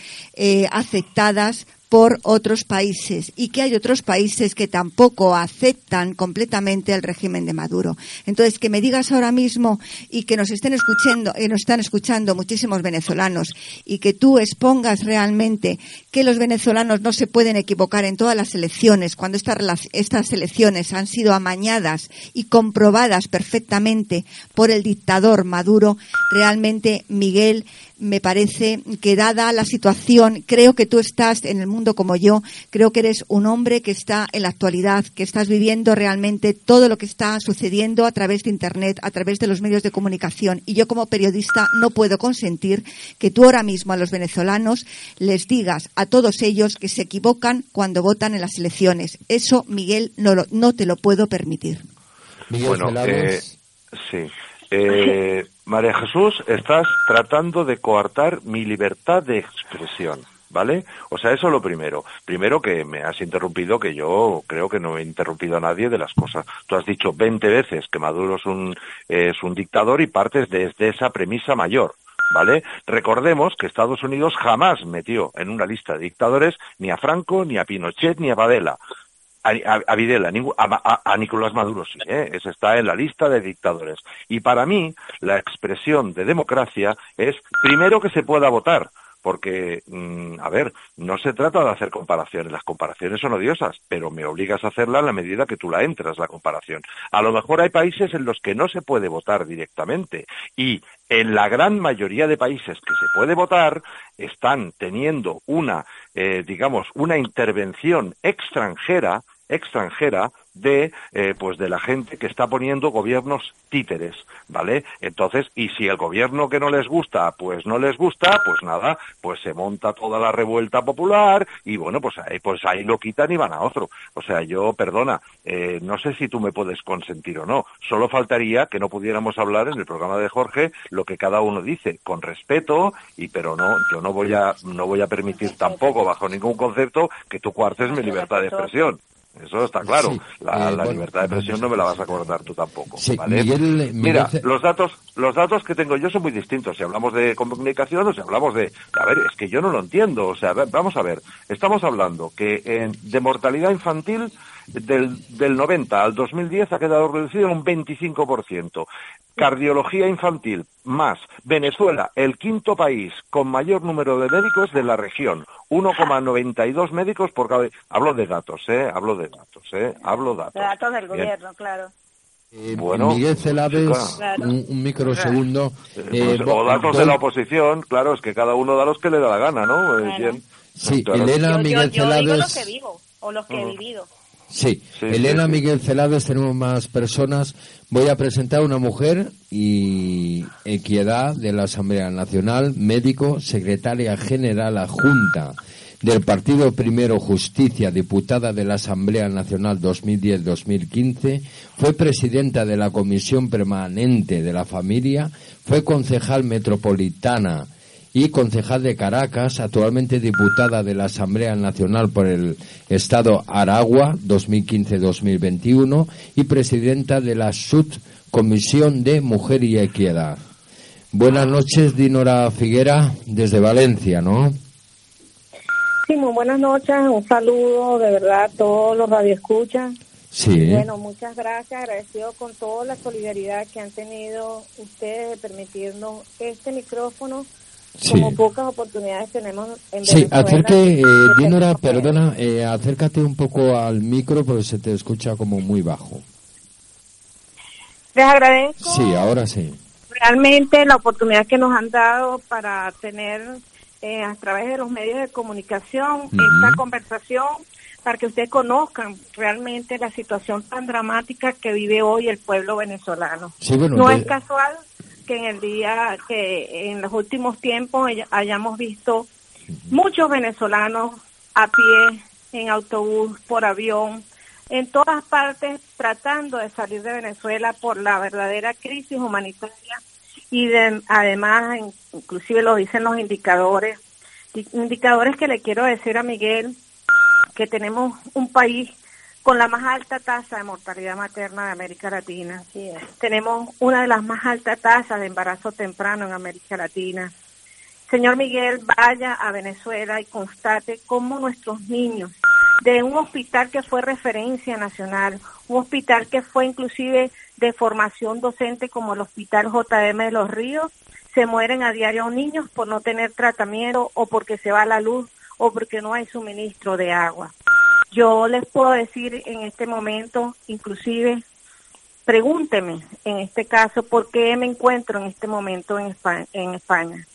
aceptadas por otros países y que hay otros países que tampoco aceptan completamente el régimen de Maduro. Entonces, que me digas ahora mismo y que nos están escuchando muchísimos venezolanos y que tú expongas realmente que los venezolanos no se pueden equivocar en todas las elecciones cuando estas elecciones han sido amañadas y comprobadas perfectamente por el dictador Maduro, realmente, Miguel, me parece que dada la situación, creo que tú estás en el mundo como yo, creo que eres un hombre que está en la actualidad, que estás viviendo realmente todo lo que está sucediendo a través de Internet, a través de los medios de comunicación. Y yo como periodista no puedo consentir que tú ahora mismo a los venezolanos les digas a todos ellos que se equivocan cuando votan en las elecciones. Eso, Miguel, no te lo puedo permitir. Bueno, sí. María Jesús, estás tratando de coartar mi libertad de expresión, ¿vale? O sea, eso es lo primero. Primero que me has interrumpido, que yo creo que no he interrumpido a nadie de las cosas. Tú has dicho 20 veces que Maduro es un dictador y partes desde esa premisa mayor, ¿vale? Recordemos que Estados Unidos jamás metió en una lista de dictadores ni a Franco, ni a Pinochet, ni a Videla. A Nicolás Maduro sí, ese está en la lista de dictadores. Y para mí, la expresión de democracia es, primero, que se pueda votar, porque, no se trata de hacer comparaciones, las comparaciones son odiosas, pero me obligas a hacerla en la medida que tú la entras, la comparación. A lo mejor hay países en los que no se puede votar directamente, y en la gran mayoría de países que se puede votar, están teniendo una intervención extranjera de la gente que está poniendo gobiernos títeres, ¿vale? Entonces, y si el gobierno que no les gusta, pues nada, pues se monta toda la revuelta popular y bueno, pues ahí lo quitan y van a otro. O sea, no sé si tú me puedes consentir o no. Solo faltaría que no pudiéramos hablar en el programa de Jorge lo que cada uno dice, con respeto, pero no, yo no voy a permitir tampoco, bajo ningún concepto, que tú coartes mi libertad de expresión. Eso está claro. Sí, la libertad de expresión no me la vas a cortar tú tampoco, sí, ¿vale? Miguel, mira, los datos que tengo yo son muy distintos. Si hablamos de comunicación o si hablamos de... A ver, es que yo no lo entiendo. O sea, vamos a ver. Estamos hablando que de mortalidad infantil del 90 al 2010 ha quedado reducido en un 25%. Cardiología infantil, más. Venezuela, el quinto país con mayor número de médicos de la región. 1,92 médicos por cada... Hablo de datos. Datos del gobierno, claro. Bueno, Miguel Celades, claro. un microsegundo. O datos de la oposición, claro, es que cada uno da los que le da la gana, ¿no? Claro. Bien. Sí, claro. Elena Miguel Celades... Yo digo los que vivo, o los que he vivido. Sí, Elena Miguel Celades, tenemos más personas. Voy a presentar a una mujer y Equidad de la Asamblea Nacional, médico, secretaria general adjunta del Partido Primero Justicia, diputada de la Asamblea Nacional 2010-2015, fue presidenta de la Comisión Permanente de la Familia, fue concejal metropolitana y concejal de Caracas, actualmente diputada de la Asamblea Nacional por el Estado Aragua 2015-2021 y presidenta de la Subcomisión de Mujer y Equidad. Buenas noches, Dinora Figuera, desde Valencia, ¿no? Sí, muy buenas noches, un saludo de verdad a todos los radioescuchas. Sí. Bueno, muchas gracias, agradecido con toda la solidaridad que han tenido ustedes de permitirnos este micrófono. Sí. Como pocas oportunidades tenemos en Venezuela. Dinora, perdona, acércate un poco al micro porque se te escucha como muy bajo. Les agradezco. Sí, ahora sí. Realmente la oportunidad que nos han dado para tener a través de los medios de comunicación esta conversación para que ustedes conozcan realmente la situación tan dramática que vive hoy el pueblo venezolano. Sí, bueno, no es casual que en los últimos tiempos hayamos visto muchos venezolanos a pie, en autobús, por avión, en todas partes tratando de salir de Venezuela por la verdadera crisis humanitaria y además, inclusive lo dicen los indicadores que le quiero decir a Miguel, que tenemos un país con la más alta tasa de mortalidad materna de América Latina. Tenemos una de las más altas tasas de embarazo temprano en América Latina. Señor Miguel, vaya a Venezuela y constate cómo nuestros niños, de un hospital que fue referencia nacional, un hospital que fue inclusive de formación docente como el Hospital JM de Los Ríos, se mueren a diario niños por no tener tratamiento o porque se va la luz o porque no hay suministro de agua. Yo les puedo decir en este momento, inclusive, pregúnteme en este caso por qué me encuentro en este momento en España.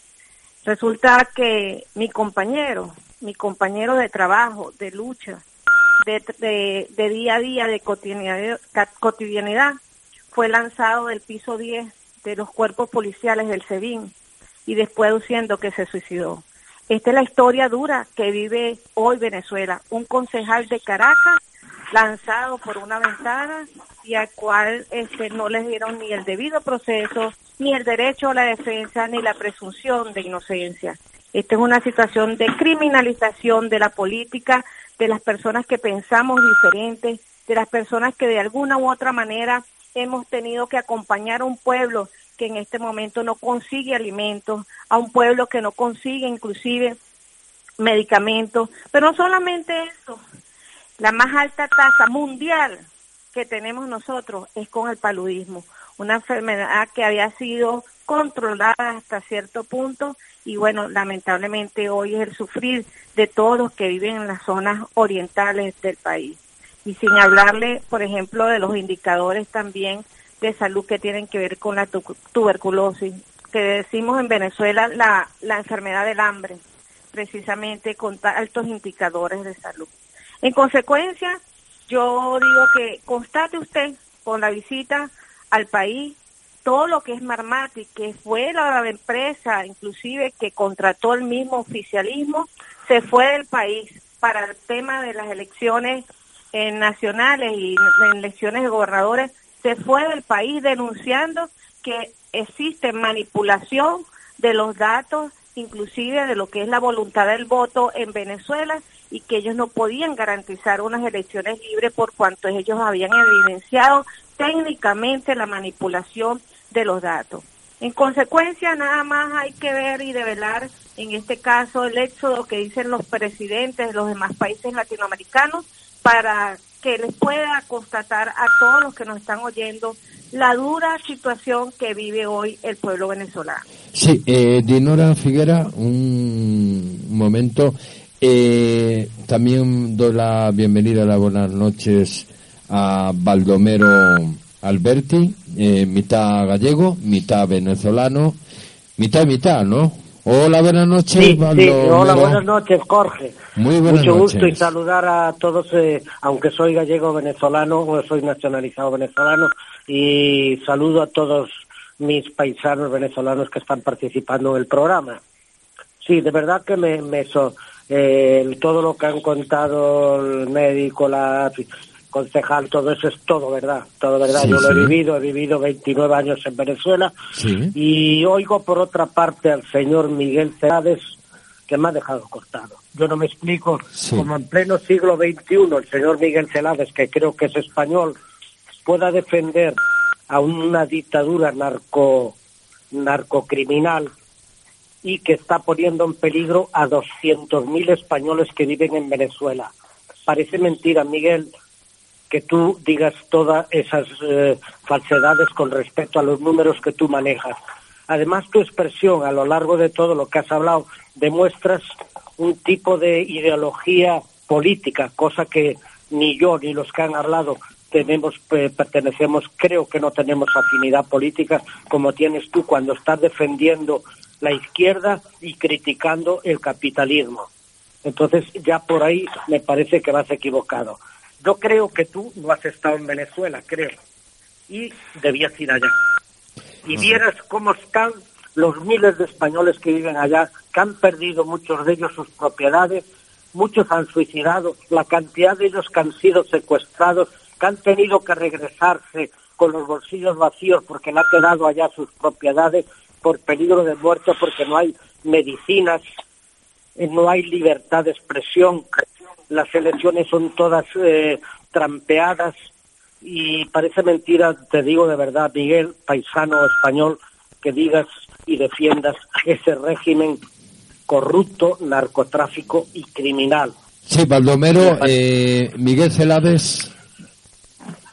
Resulta que mi compañero de trabajo, de lucha, de día a día, de cotidianidad, fue lanzado del piso 10 de los cuerpos policiales del SEBIN y después diciendo que se suicidó. Esta es la historia dura que vive hoy Venezuela. Un concejal de Caracas lanzado por una ventana y al cual no les dieron ni el debido proceso, ni el derecho a la defensa, ni la presunción de inocencia. Esta es una situación de criminalización de la política, de las personas que pensamos diferentes, de las personas que de alguna u otra manera hemos tenido que acompañar a un pueblo que en este momento no consigue alimentos, a un pueblo que no consigue inclusive medicamentos, pero no solamente eso, la más alta tasa mundial que tenemos nosotros es con el paludismo, una enfermedad que había sido controlada hasta cierto punto y bueno, lamentablemente hoy es el sufrir de todos los que viven en las zonas orientales del país. Y sin hablarle, por ejemplo, de los indicadores también de salud que tienen que ver con la tuberculosis, que decimos en Venezuela la enfermedad del hambre, precisamente con altos indicadores de salud. En consecuencia, yo digo que constate usted con la visita al país todo lo que es Marmatic, que fue la empresa inclusive que contrató el mismo oficialismo, se fue del país para el tema de las elecciones nacionales y elecciones de gobernadores, se fue del país denunciando que existe manipulación de los datos, inclusive de lo que es la voluntad del voto en Venezuela y que ellos no podían garantizar unas elecciones libres por cuanto ellos habían evidenciado técnicamente la manipulación de los datos. En consecuencia, nada más hay que ver y develar, en este caso, el éxodo que dicen los presidentes de los demás países latinoamericanos para que les pueda constatar a todos los que nos están oyendo la dura situación que vive hoy el pueblo venezolano. Sí, Dinora Figuera, un momento. También doy la bienvenida, las buenas noches a Baldomero Alberti, mitad gallego, mitad venezolano, mitad y mitad, ¿no? Hola, buenas noches. Sí, hola, buenas noches, Jorge. Muy buenas Mucho noches. gusto y saludar a todos, aunque soy gallego venezolano, o soy nacionalizado venezolano, y saludo a todos mis paisanos venezolanos que están participando en el programa. Sí, de verdad que todo lo que han contado el médico, la concejal, todo eso es todo verdad. Sí, yo lo he vivido 29 años en Venezuela, sí. Y oigo por otra parte al señor Miguel Celades, que me ha dejado cortado. Yo no me explico, sí. Como en pleno siglo XXI el señor Miguel Celades, que creo que es español, pueda defender a una dictadura narcocriminal y que está poniendo en peligro a 200.000 españoles que viven en Venezuela. Parece mentira, Miguel, que tú digas todas esas falsedades con respecto a los números que tú manejas. Además, tu expresión a lo largo de todo lo que has hablado demuestras un tipo de ideología política, cosa que ni yo ni los que han hablado pertenecemos, creo que no tenemos afinidad política como tienes tú cuando estás defendiendo la izquierda y criticando el capitalismo. Entonces ya por ahí me parece que vas equivocado. Yo creo que tú no has estado en Venezuela, creo, y debías ir allá. Y vieras cómo están los miles de españoles que viven allá, que han perdido muchos de ellos sus propiedades, muchos han suicidado, la cantidad de ellos que han sido secuestrados, que han tenido que regresarse con los bolsillos vacíos porque le ha quedado allá sus propiedades por peligro de muerte, porque no hay medicinas, no hay libertad de expresión. Las elecciones son todas trampeadas, y parece mentira, te digo de verdad, Miguel, paisano español, que digas y defiendas ese régimen corrupto, narcotráfico y criminal. Sí, Baldomero, Miguel Celades.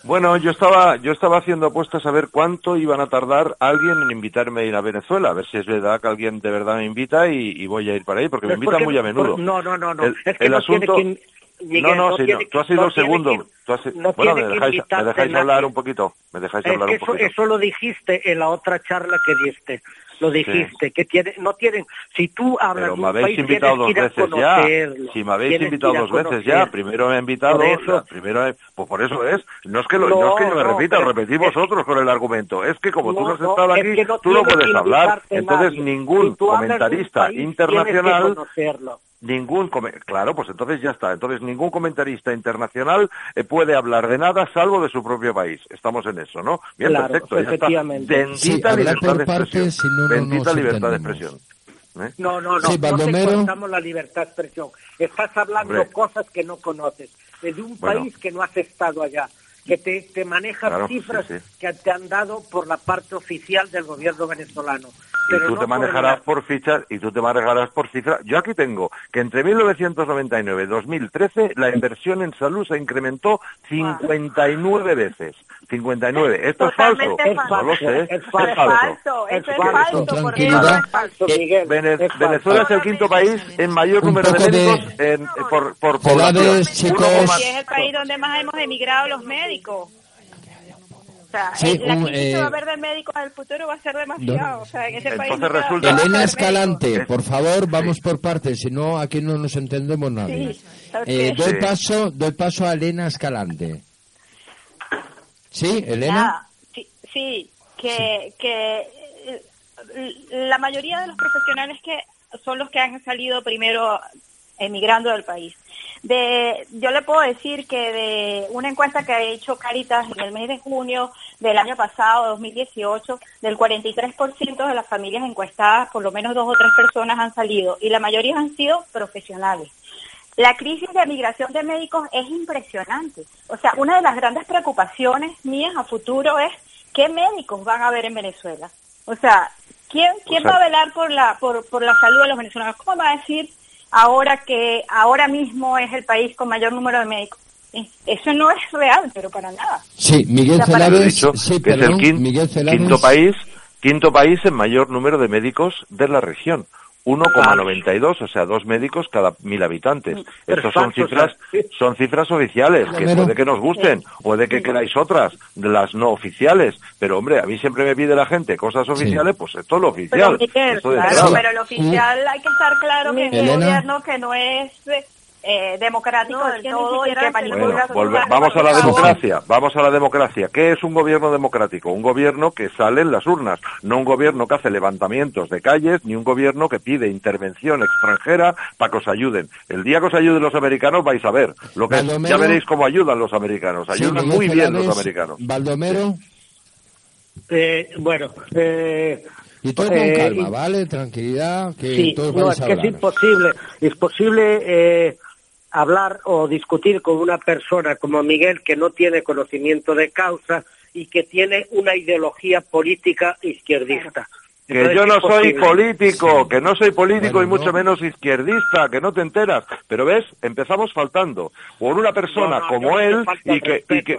Bueno, yo estaba haciendo apuestas a ver cuánto iban a tardar alguien en invitarme a ir a Venezuela, a ver si es verdad que alguien de verdad me invita y voy a ir para ahí, porque me invitan muy a menudo. No. Es que el asunto... Miguel, tú has sido el segundo. Bueno, ¿me dejáis hablar un poquito? Eso lo dijiste en la otra charla que diste. Lo dijiste, sí. Si tú hablas pero me habéis invitado dos veces ya. Si me habéis invitado dos veces ya, primero me he invitado, pues por eso es. No es que yo me repita, repetís vosotros con el argumento. Es que como tú no has estado aquí, tú no puedes hablar. Entonces ningún comentarista internacional... Claro, pues entonces ya está. Entonces ningún comentarista internacional puede hablar de nada salvo de su propio país. Estamos en eso, ¿no? Bien, claro, perfecto, ya está. Bendita libertad de expresión. Bendita libertad de expresión. No sí, te cortamos la libertad de expresión. Estás hablando cosas que no conoces, de un país que no has estado allá, que te manejas cifras que te han dado por la parte oficial del gobierno venezolano. Pero y tú te manejarás por fichas y tú te manejarás por cifras. Yo aquí tengo que entre 1999 y 2013 la inversión en salud se incrementó 59 veces. 59. ¿Esto es falso? No lo sé. Es falso. Eso es falso. Tranquilidad. Venezuela es el quinto país en mayor número de médicos por población. Chicos. Y es el país donde más hemos emigrado los médicos. O sea, sí, la crisis que va a haber de médicos en el futuro va a ser demasiado. O sea, en ese país resulta... Elena Escalante, por favor, vamos por partes, si no aquí no nos entendemos nadie. Doy paso a Elena Escalante. ¿Sí, Elena? Sí, que la mayoría de los profesionales que son los que han salido primero emigrando del país. Yo le puedo decir que de una encuesta que ha hecho Cáritas en el mes de junio del año pasado, 2018, del 43% de las familias encuestadas, por lo menos 2 o 3 personas han salido, y la mayoría han sido profesionales. La crisis de migración de médicos es impresionante. O sea, una de las grandes preocupaciones mías a futuro es qué médicos van a haber en Venezuela. O sea, ¿quién va a velar por la salud de los venezolanos? ¿Cómo va a decir ahora mismo es el país con mayor número de médicos? Eso no es real, pero para nada. Sí, Miguel Celades, que es el quinto país en mayor número de médicos de la región. 1,92, o sea, 2 médicos cada 1000 habitantes. Estas son cifras oficiales, que puede que nos gusten, puede que queráis otras, de las no oficiales, pero hombre, a mí siempre me pide la gente cosas oficiales, pues esto es lo oficial. Pero lo oficial hay que estar claro que es un gobierno que no es democrático del todo y que vamos a la democracia. ¿Qué es un gobierno democrático? Un gobierno que sale en las urnas, no un gobierno que hace levantamientos de calles, ni un gobierno que pide intervención extranjera para que os ayuden. El día que os ayuden los americanos vais a ver lo que ya veréis cómo ayudan los americanos. Ayudan muy bien los americanos. Baldomero. Y todo con calma, ¿vale? Tranquilidad, que todos vais a hablar. Que es imposible hablar o discutir con una persona como Miguel, que no tiene conocimiento de causa y que tiene una ideología política izquierdista. Que yo no soy político, y mucho menos izquierdista, que no te enteras. Pero ves, empezamos faltando por una persona como él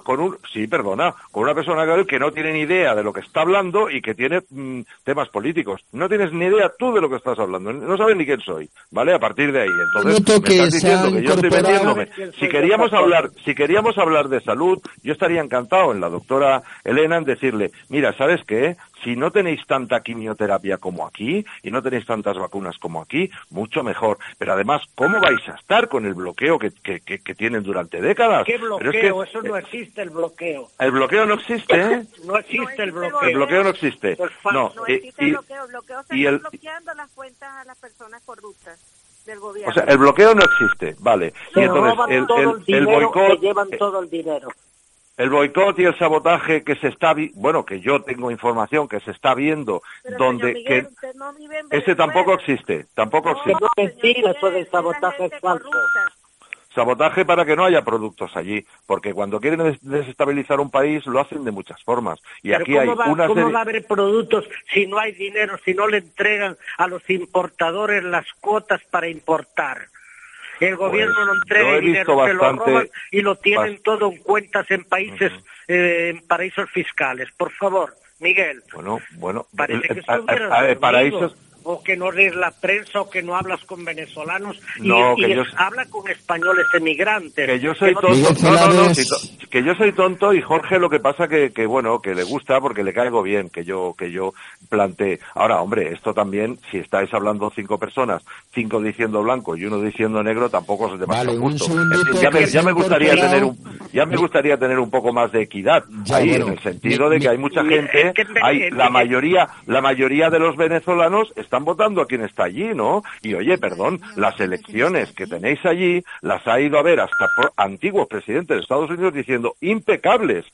con una persona como él que no tiene ni idea de lo que está hablando y que tiene temas políticos. No tienes ni idea tú de lo que estás hablando, no sabes ni quién soy, ¿vale? A partir de ahí, entonces me estás diciendo que yo estoy metiéndome. Si queríamos hablar de salud, yo estaría encantado en la doctora Elena en decirle, mira, ¿sabes qué? Si no tenéis tanta quimioterapia como aquí y no tenéis tantas vacunas como aquí, mucho mejor. Pero además, ¿cómo vais a estar con el bloqueo que tienen durante décadas? ¿Qué bloqueo? Eso no existe, el bloqueo. ¿El bloqueo no existe? No existe el bloqueo. El bloqueo no existe. No existe el bloqueo. El bloqueo se está bloqueando las cuentas a las personas corruptas del gobierno. O sea, el bloqueo no existe, vale. Y entonces el boicot... Se llevan todo el dinero. El boicot y el sabotaje que se está que yo tengo información que se está viendo, pero donde Miguel, ese tampoco existe, No, mentira, eso del sabotaje es falso. Sabotaje para que no haya productos allí, porque cuando quieren desestabilizar un país lo hacen de muchas formas. Y pero aquí hay una ¿cómo serie... va a haber productos si no hay dinero, si no le entregan a los importadores las cuotas para importar? El gobierno no entrega dinero, se lo roban y lo tienen todo en cuentas en países, en paraísos fiscales. Por favor, Miguel. Bueno. Parece que estuvieras paraísos... o que no lees la prensa, o que no hablas con venezolanos, habla con españoles emigrantes. Que yo soy tonto, que yo soy tonto, y Jorge lo que pasa que le gusta porque le caigo bien que yo planteé. Ahora, hombre, esto también, si estáis hablando 5 personas, 5 diciendo blanco y 1 diciendo negro, tampoco es demasiado justo. Ya me gustaría tener un poco más de equidad en el sentido de que hay mucha gente, la mayoría de los venezolanos están votando a quien está allí, ¿no? Y oye, perdón, las elecciones que tenéis allí las ha ido a ver hasta antiguos presidentes de Estados Unidos diciendo impecables.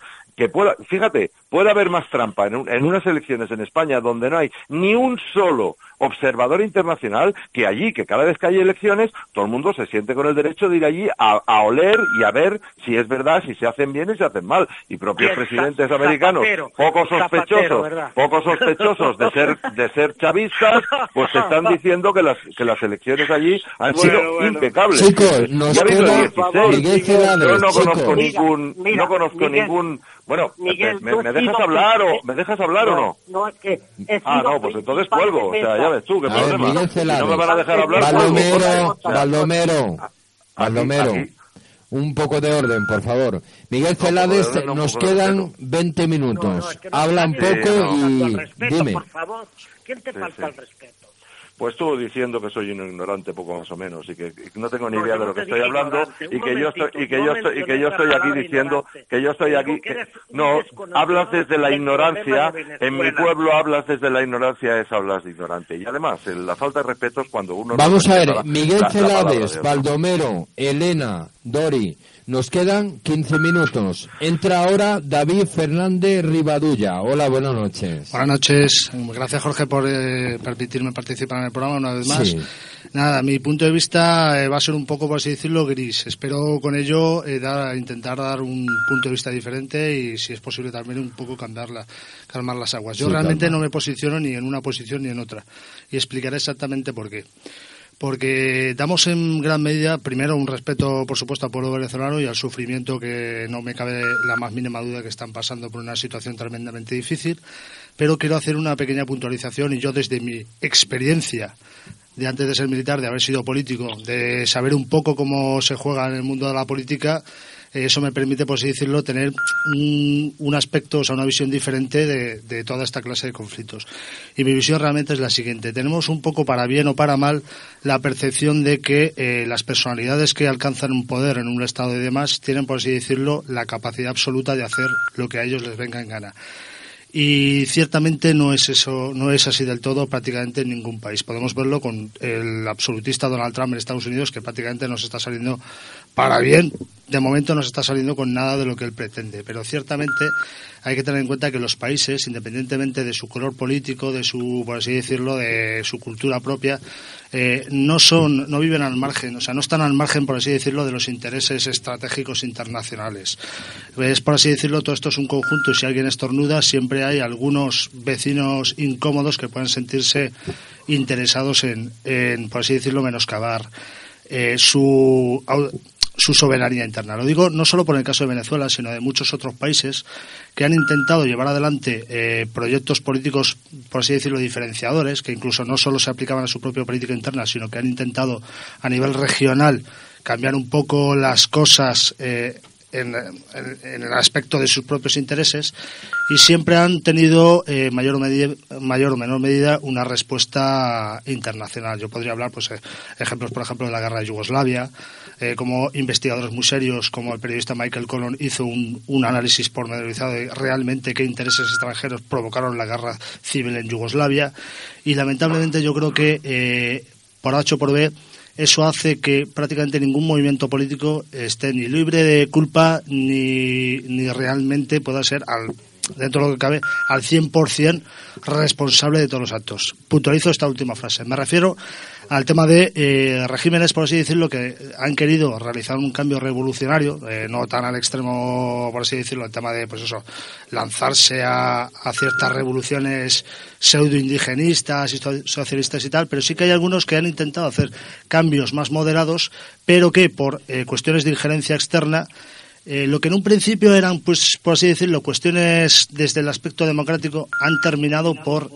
Fíjate, puede haber más trampa en unas elecciones en España donde no hay ni un solo observador internacional que allí, que cada vez que hay elecciones, todo el mundo se siente con el derecho de ir allí a oler y a ver si es verdad, si se hacen bien y se hacen mal. Y propios presidentes americanos, poco sospechosos de ser chavistas, pues están diciendo que las elecciones allí han sido impecables. Chicos, nos queda Miguel Celades. Yo no conozco ningún... Bueno, Miguel, ¿me dejas hablar o no? No, es que... pues entonces cuelgo. O sea, ya ves tú, qué problema. Miguel Celades. Si no me van a dejar hablar, Baldomero. Un poco de orden, por favor. Miguel Celades, nos quedan 20 minutos. Habla un poco y dime. Por favor, ¿quién te falta el respeto? Pues tú diciendo que soy un ignorante poco más o menos y que no tengo ni idea de lo que estoy hablando y que yo estoy aquí diciendo que yo estoy aquí. No, hablas desde la ignorancia. En mi pueblo hablas desde la ignorancia, hablas de ignorante. Y además, la falta de respeto es cuando uno... Vamos a ver, Miguel Celades, Baldomero, Elena, Dori, nos quedan 15 minutos. Entra ahora David Fernández Rivadulla. Hola, buenas noches. Buenas noches. Gracias, Jorge, por permitirme participar en el programa una vez más. Sí. Nada, mi punto de vista va a ser un poco, por así decirlo, gris. Espero con ello intentar dar un punto de vista diferente y, si es posible, también un poco calmar las aguas. Yo realmente no me posiciono ni en una posición ni en otra. Y explicaré exactamente por qué. Porque damos en gran medida, primero, un respeto, por supuesto, al pueblo venezolano y al sufrimiento que no me cabe la más mínima duda que están pasando por una situación tremendamente difícil, pero quiero hacer una pequeña puntualización y yo, desde mi experiencia de antes de ser militar, de haber sido político, de saber un poco cómo se juega en el mundo de la política, eso me permite, por así decirlo, tener un aspecto, o sea, una visión diferente de toda esta clase de conflictos. Y mi visión realmente es la siguiente. Tenemos un poco, para bien o para mal, la percepción de que las personalidades que alcanzan un poder en un Estado y demás tienen, por así decirlo, la capacidad absoluta de hacer lo que a ellos les venga en gana. Y ciertamente no es así del todo prácticamente en ningún país. Podemos verlo con el absolutista Donald Trump en Estados Unidos, que prácticamente nos está saliendo para bien. De momento no se está saliendo con nada de lo que él pretende, pero ciertamente hay que tener en cuenta que los países, independientemente de su color político, de su, por así decirlo, de su cultura propia, no viven al margen, o sea, no están al margen, por así decirlo, de los intereses estratégicos internacionales. Es, por así decirlo, todo esto es un conjunto, y si alguien estornuda, siempre hay algunos vecinos incómodos que pueden sentirse interesados en por así decirlo, menoscabar su soberanía interna. Lo digo no solo por el caso de Venezuela, sino de muchos otros países que han intentado llevar adelante proyectos políticos, por así decirlo, diferenciadores, que incluso no solo se aplicaban a su propia política interna, sino que han intentado a nivel regional cambiar un poco las cosas en el aspecto de sus propios intereses, y siempre han tenido mayor o menor medida una respuesta internacional. Yo podría hablar, pues, ejemplos, por ejemplo, de la guerra de Yugoslavia, como investigadores muy serios, como el periodista Michael Collon hizo un análisis pormenorizado de realmente qué intereses extranjeros provocaron la guerra civil en Yugoslavia, y lamentablemente yo creo que por H o por B eso hace que prácticamente ningún movimiento político esté ni libre de culpa ni realmente pueda ser dentro de lo que cabe, al 100% responsable de todos los actos. Puntualizo esta última frase. Me refiero al tema de regímenes, por así decirlo, que han querido realizar un cambio revolucionario, no tan al extremo, por así decirlo, el tema de, pues eso, lanzarse a ciertas revoluciones pseudo-indigenistas y socialistas y tal, pero sí que hay algunos que han intentado hacer cambios más moderados, pero que por cuestiones de injerencia externa, lo que en un principio eran, pues por así decirlo, cuestiones desde el aspecto democrático, han terminado por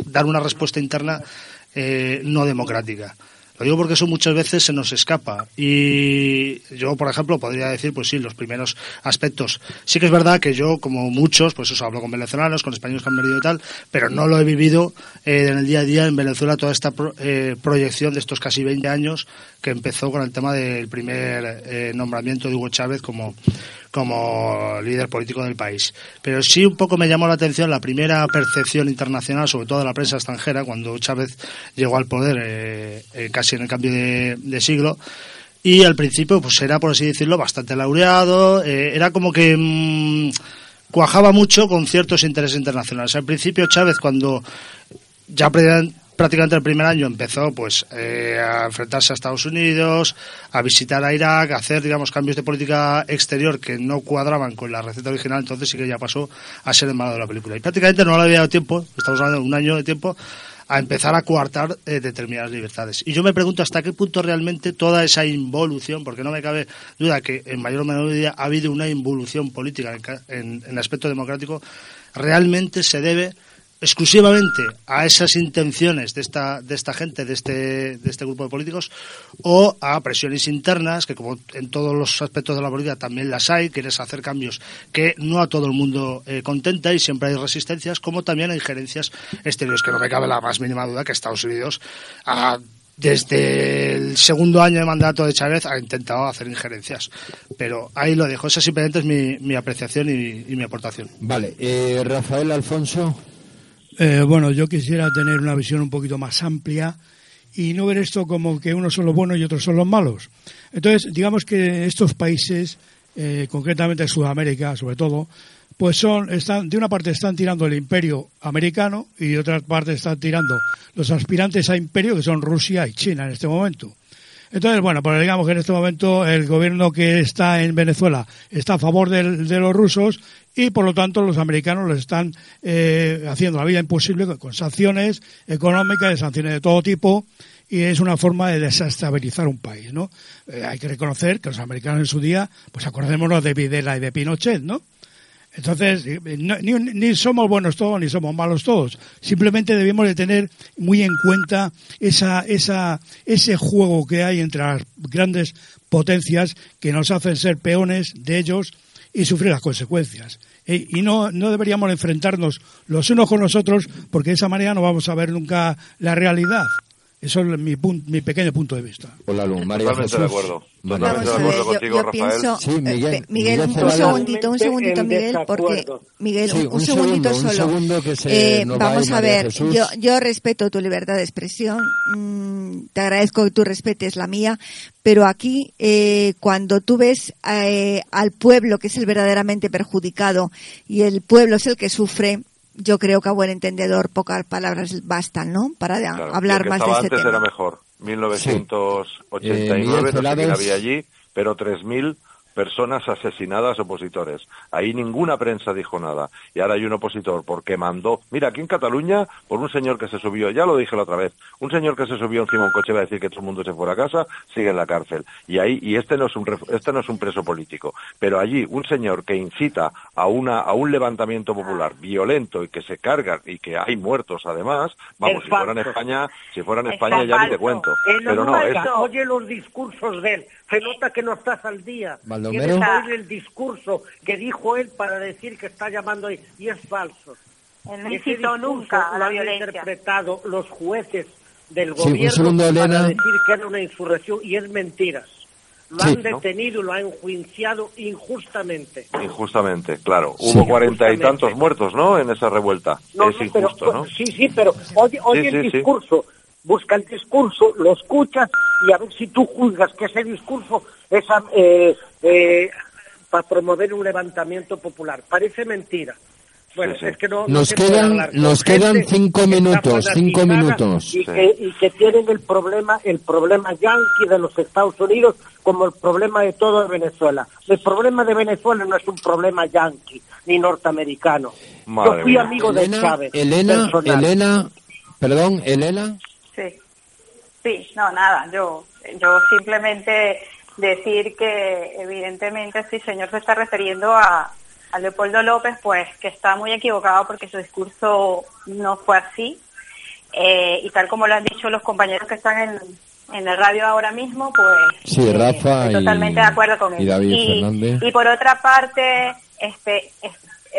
dar una respuesta interna no democrática. Lo digo porque eso muchas veces se nos escapa. Y yo, por ejemplo, podría decir, pues sí, los primeros aspectos. Sí que es verdad que yo, como muchos, pues eso, hablo con venezolanos, con españoles que han venido y tal, pero no lo he vivido en el día a día en Venezuela, toda esta proyección de estos casi 20 años que empezó con el tema del primer nombramiento de Hugo Chávez como líder político del país. Pero sí un poco me llamó la atención la primera percepción internacional, sobre todo de la prensa extranjera, cuando Chávez llegó al poder casi en el cambio de siglo, y al principio pues era, por así decirlo, bastante laureado, era como que cuajaba mucho con ciertos intereses internacionales. Al principio Chávez, cuando ya prácticamente el primer año empezó pues a enfrentarse a Estados Unidos, a visitar a Irak, a hacer, digamos, cambios de política exterior que no cuadraban con la receta original, entonces sí que ya pasó a ser el malo de la película. Y prácticamente no le había dado tiempo, estamos hablando de un año de tiempo, a empezar a coartar determinadas libertades. Y yo me pregunto hasta qué punto realmente toda esa involución, porque no me cabe duda que en mayor o menor medida ha habido una involución política en el aspecto democrático, realmente se debe exclusivamente a esas intenciones de esta gente, de este grupo de políticos, o a presiones internas, que como en todos los aspectos de la política también las hay, quieres hacer cambios que no a todo el mundo contenta y siempre hay resistencias, como también a injerencias exteriores, que no me cabe la más mínima duda que Estados Unidos desde el segundo año de mandato de Chávez ha intentado hacer injerencias. Pero ahí lo dejo, esa simplemente es mi apreciación y mi aportación. Vale, Rafael Alfonso. Bueno, yo quisiera tener una visión un poquito más amplia y no ver esto como que unos son los buenos y otros son los malos. Entonces, digamos que estos países, concretamente Sudamérica, sobre todo, pues de una parte están tirando el imperio americano y de otra parte están tirando los aspirantes a imperio, que son Rusia y China en este momento. Entonces, bueno, pues digamos que en este momento el gobierno que está en Venezuela está a favor de los rusos y, por lo tanto, los americanos les están haciendo la vida imposible con sanciones económicas, sanciones de todo tipo, y es una forma de desestabilizar un país, ¿no? Hay que reconocer que los americanos en su día, pues acordémonos de Videla y de Pinochet, ¿no? Entonces, ni somos buenos todos, ni somos malos todos. Simplemente debemos de tener muy en cuenta ese juego que hay entre las grandes potencias que nos hacen ser peones de ellos y sufrir las consecuencias. Y no deberíamos enfrentarnos los unos con los otros, porque de esa manera no vamos a ver nunca la realidad. Eso es mi pequeño punto de vista. Hola, Lu. María Totalmente Jesús. de acuerdo. Vamos a ver, yo pienso, sí, Miguel, un segundito, Miguel, porque Miguel, sí, un segundito solo. Segundo que se nos vamos va a ver, Jesús. yo respeto tu libertad de expresión, te agradezco que tú respetes la mía, pero aquí cuando tú ves al pueblo, que es el verdaderamente perjudicado, y el pueblo es el que sufre, yo creo que a buen entendedor pocas palabras bastan, ¿no? Para hablar más de este tema. Antes era mejor. 1989 no sé quién había allí, pero 3.000 personas asesinadas, opositores. Ahí ninguna prensa dijo nada. Y ahora hay un opositor porque mandó... Mira, aquí en Cataluña, por un señor que se subió, ya lo dije la otra vez, un señor que se subió encima de un coche va a decir que todo el mundo se fuera a casa, sigue en la cárcel. Y este no es un preso político. Pero allí, un señor que incita a un levantamiento popular violento y que se carga y que hay muertos además, vamos, si fuera en España ya ni te cuento. Pero no, oye los discursos de él, se nota que no estás al día. Baldomero. Tienes que oír el discurso que dijo él para decir que está llamando ahí, y es falso. No incitó nunca a la violencia. Lo han interpretado los jueces del Sí, gobierno segundo, para Elena. decir que era una insurrección, y es mentiras. Lo han detenido y lo han enjuiciado injustamente. Injustamente, claro. Sí. Hubo 40 y tantos muertos, ¿no?, en esa revuelta. Es injusto, pero, ¿no? Sí, pero oye el discurso. Busca el discurso, lo escuchas y a ver si tú juzgas que ese discso para promover un levantamiento popular. Parece mentira. Bueno, sí, sí. Es que nos quedan 5 minutos, 5 minutos. Y que tienen el problema yanqui de los Estados Unidos como el problema de todo Venezuela. El problema de Venezuela no es un problema yanqui ni norteamericano. Madre Yo fui mía. amigo de Chávez. Elena, Sí, no, nada, yo simplemente decir que evidentemente si el señor se está refiriendo a Leopoldo López, pues que está muy equivocado porque su discurso no fue así, y tal como lo han dicho los compañeros que están en la radio ahora mismo, pues sí, Rafa estoy totalmente de acuerdo con él. Y David Fernández. Y por otra parte,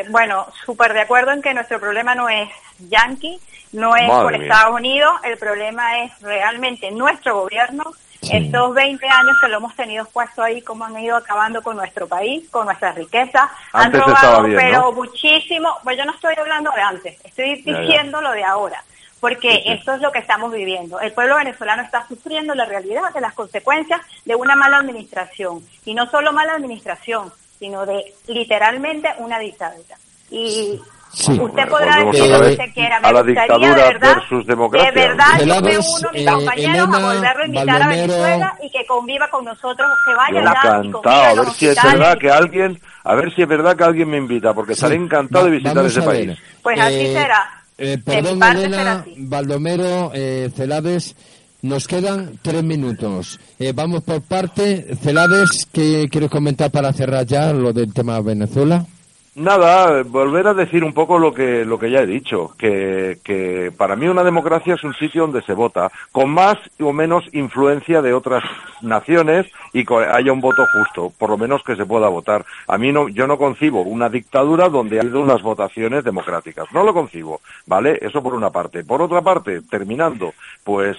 bueno, súper de acuerdo en que nuestro problema no es yanqui, no es con Estados Unidos, el problema es realmente nuestro gobierno. Sí. Estos 20 años que lo hemos tenido puesto ahí, cómo han ido acabando con nuestro país, con nuestras riquezas. Han robado, bien, pero ¿no? Muchísimo. Pues yo no estoy hablando de antes, estoy diciendo lo de ahora, porque esto es lo que estamos viviendo. El pueblo venezolano está sufriendo la realidad de las consecuencias de una mala administración. Y no solo mala administración, sino de literalmente una dictadura. Y sí. Usted podrá decir lo que usted quiera. A la dictadura versus democracia. De verdad, yo me uno a mis compañeros a volverlo a invitar a Venezuela y que conviva con nosotros, que vaya allá y conviva a ver si es verdad que alguien me invita, porque estaré encantado de visitar ese país. Pues así será. Perdón, Elena, Baldomero, Celades, nos quedan 3 minutos. Vamos por parte. Celades, ¿qué quieres comentar para cerrar ya lo del tema Venezuela? Nada, volver a decir un poco lo que ya he dicho, que para mí una democracia es un sitio donde se vota, con más o menos influencia de otras naciones y que haya un voto justo, por lo menos que se pueda votar. Yo no concibo una dictadura donde haya unas votaciones democráticas, no lo concibo, ¿vale? Eso por una parte. Por otra parte, terminando, pues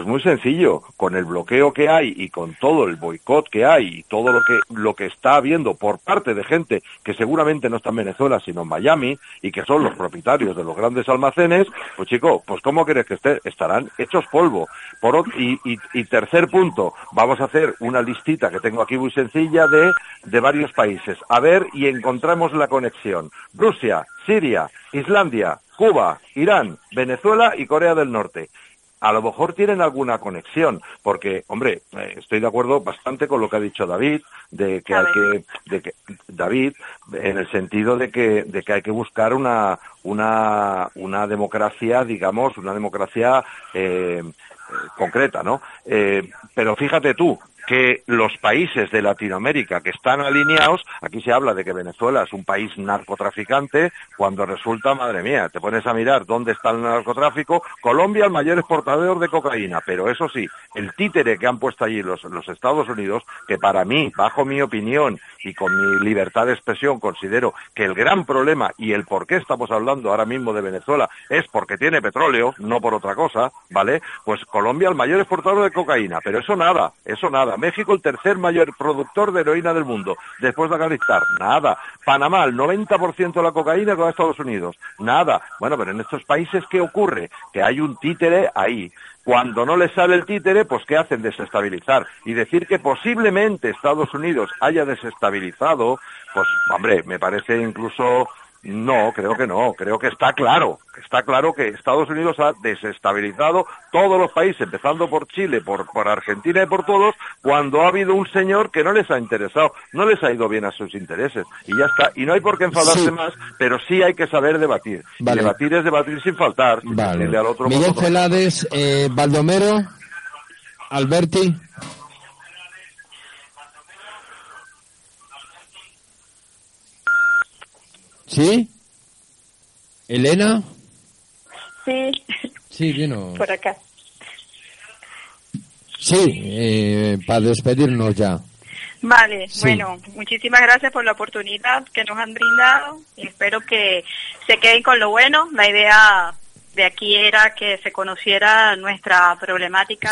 muy sencillo, con el bloqueo que hay y con todo el boicot que hay y todo lo que está habiendo por parte de gente que seguramente no está en Venezuela sino en Miami y que son los propietarios de los grandes almacenes, pues chico, pues ¿cómo crees que estarán hechos polvo? Y tercer punto, vamos a hacer una listita que tengo aquí muy sencilla de varios países, a ver y encontramos la conexión. Rusia, Siria, Islandia, Cuba, Irán, Venezuela y Corea del Norte. A lo mejor tienen alguna conexión, porque, hombre, estoy de acuerdo bastante con lo que ha dicho David, David, en el sentido de que hay que buscar una democracia, digamos, una democracia concreta, ¿no? Pero fíjate tú, que los países de Latinoamérica que están alineados, aquí se habla de que Venezuela es un país narcotraficante, cuando resulta, madre mía, te pones a mirar dónde está el narcotráfico. Colombia, el mayor exportador de cocaína, pero eso sí, el títere que han puesto allí los Estados Unidos, que para mí, bajo mi opinión y con mi libertad de expresión, considero que el gran problema y el por qué estamos hablando ahora mismo de Venezuela es porque tiene petróleo, no por otra cosa, ¿vale? Pues Colombia, el mayor exportador de cocaína, pero eso nada. México, el tercer mayor productor de heroína del mundo, después de Afganistán, nada. Panamá, el 90% de la cocaína con Estados Unidos, nada. Bueno, pero en estos países, ¿qué ocurre? Que hay un títere ahí. Cuando no les sale el títere, pues ¿qué hacen? Desestabilizar. Y decir que posiblemente Estados Unidos haya desestabilizado, pues, hombre, me parece incluso... No, creo que no. Creo que está claro que Estados Unidos ha desestabilizado todos los países, empezando por Chile, por Argentina y por todos, cuando ha habido un señor que no les ha interesado, no les ha ido bien a sus intereses. Y ya está. Y no hay por qué enfadarse más, pero sí hay que saber debatir. Vale. Y debatir es debatir sin faltar. Vale. Al otro Miguel Celades, Baldomero, Alberti. ¿Sí? ¿Elena? Sí. Sí, vino. Por acá. Sí, para despedirnos ya. Vale, sí. Bueno, muchísimas gracias por la oportunidad que nos han brindado y espero que se queden con lo bueno. La idea de aquí era que se conociera nuestra problemática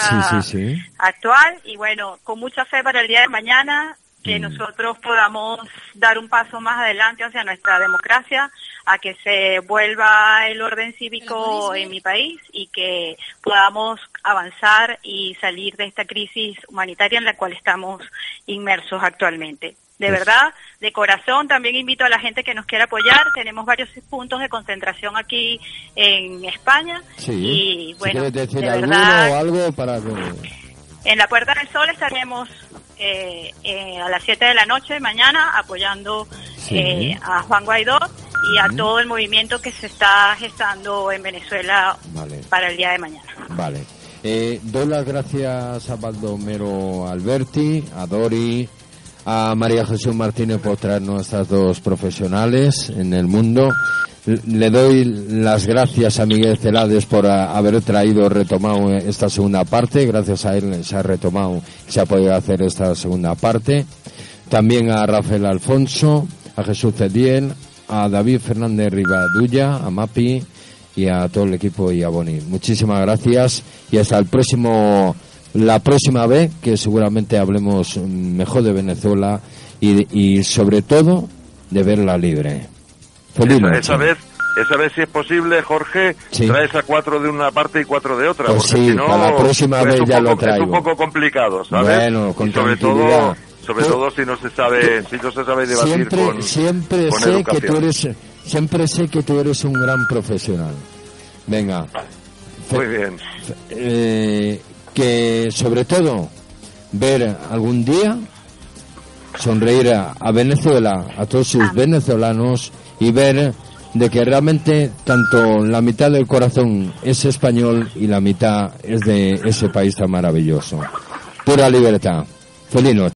actual y bueno, con mucha fe para el día de mañana, que nosotros podamos dar un paso más adelante hacia nuestra democracia, a que se vuelva el orden cívico en mi país y que podamos avanzar y salir de esta crisis humanitaria en la cual estamos inmersos actualmente. de verdad, de corazón. También invito a la gente que nos quiera apoyar. Tenemos varios puntos de concentración aquí en España. Sí. Y bueno, ¿quieres decir de alguno verdad, o algo para que... en la Puerta del Sol estaremos a las 7 de la noche mañana apoyando a Juan Guaidó y a todo el movimiento que se está gestando en Venezuela para el día de mañana. Vale. Doy las gracias a Baldomero Alberti, a Dori, a María Jesús Martínez por traernos a estas dos profesionales en el mundo. Le doy las gracias a Miguel Celades por haber retomado esta segunda parte. Gracias a él se ha retomado, se ha podido hacer esta segunda parte. También a Rafael Alfonso, a Jesús Cediel, a David Fernández Rivadulla, a Mapi y a todo el equipo y a Boni. Muchísimas gracias y hasta la próxima vez, que seguramente hablemos mejor de Venezuela y sobre todo de verla libre. Esa vez, si es posible, Jorge, traes a 4 de una parte y 4 de otra, pues porque si no, para la próxima vez ya lo traigo. Es un poco complicado, ¿sabes? Bueno, con tranquilidad. Sobre todo si no se sabe debatir con educación. Siempre sé que tú eres un gran profesional. Venga. Muy bien. Que sobre todo ver algún día sonreír a Venezuela, a todos sus venezolanos, y ver de que realmente tanto la mitad del corazón es español y la mitad es de ese país tan maravilloso. Pura libertad. Feliz noche.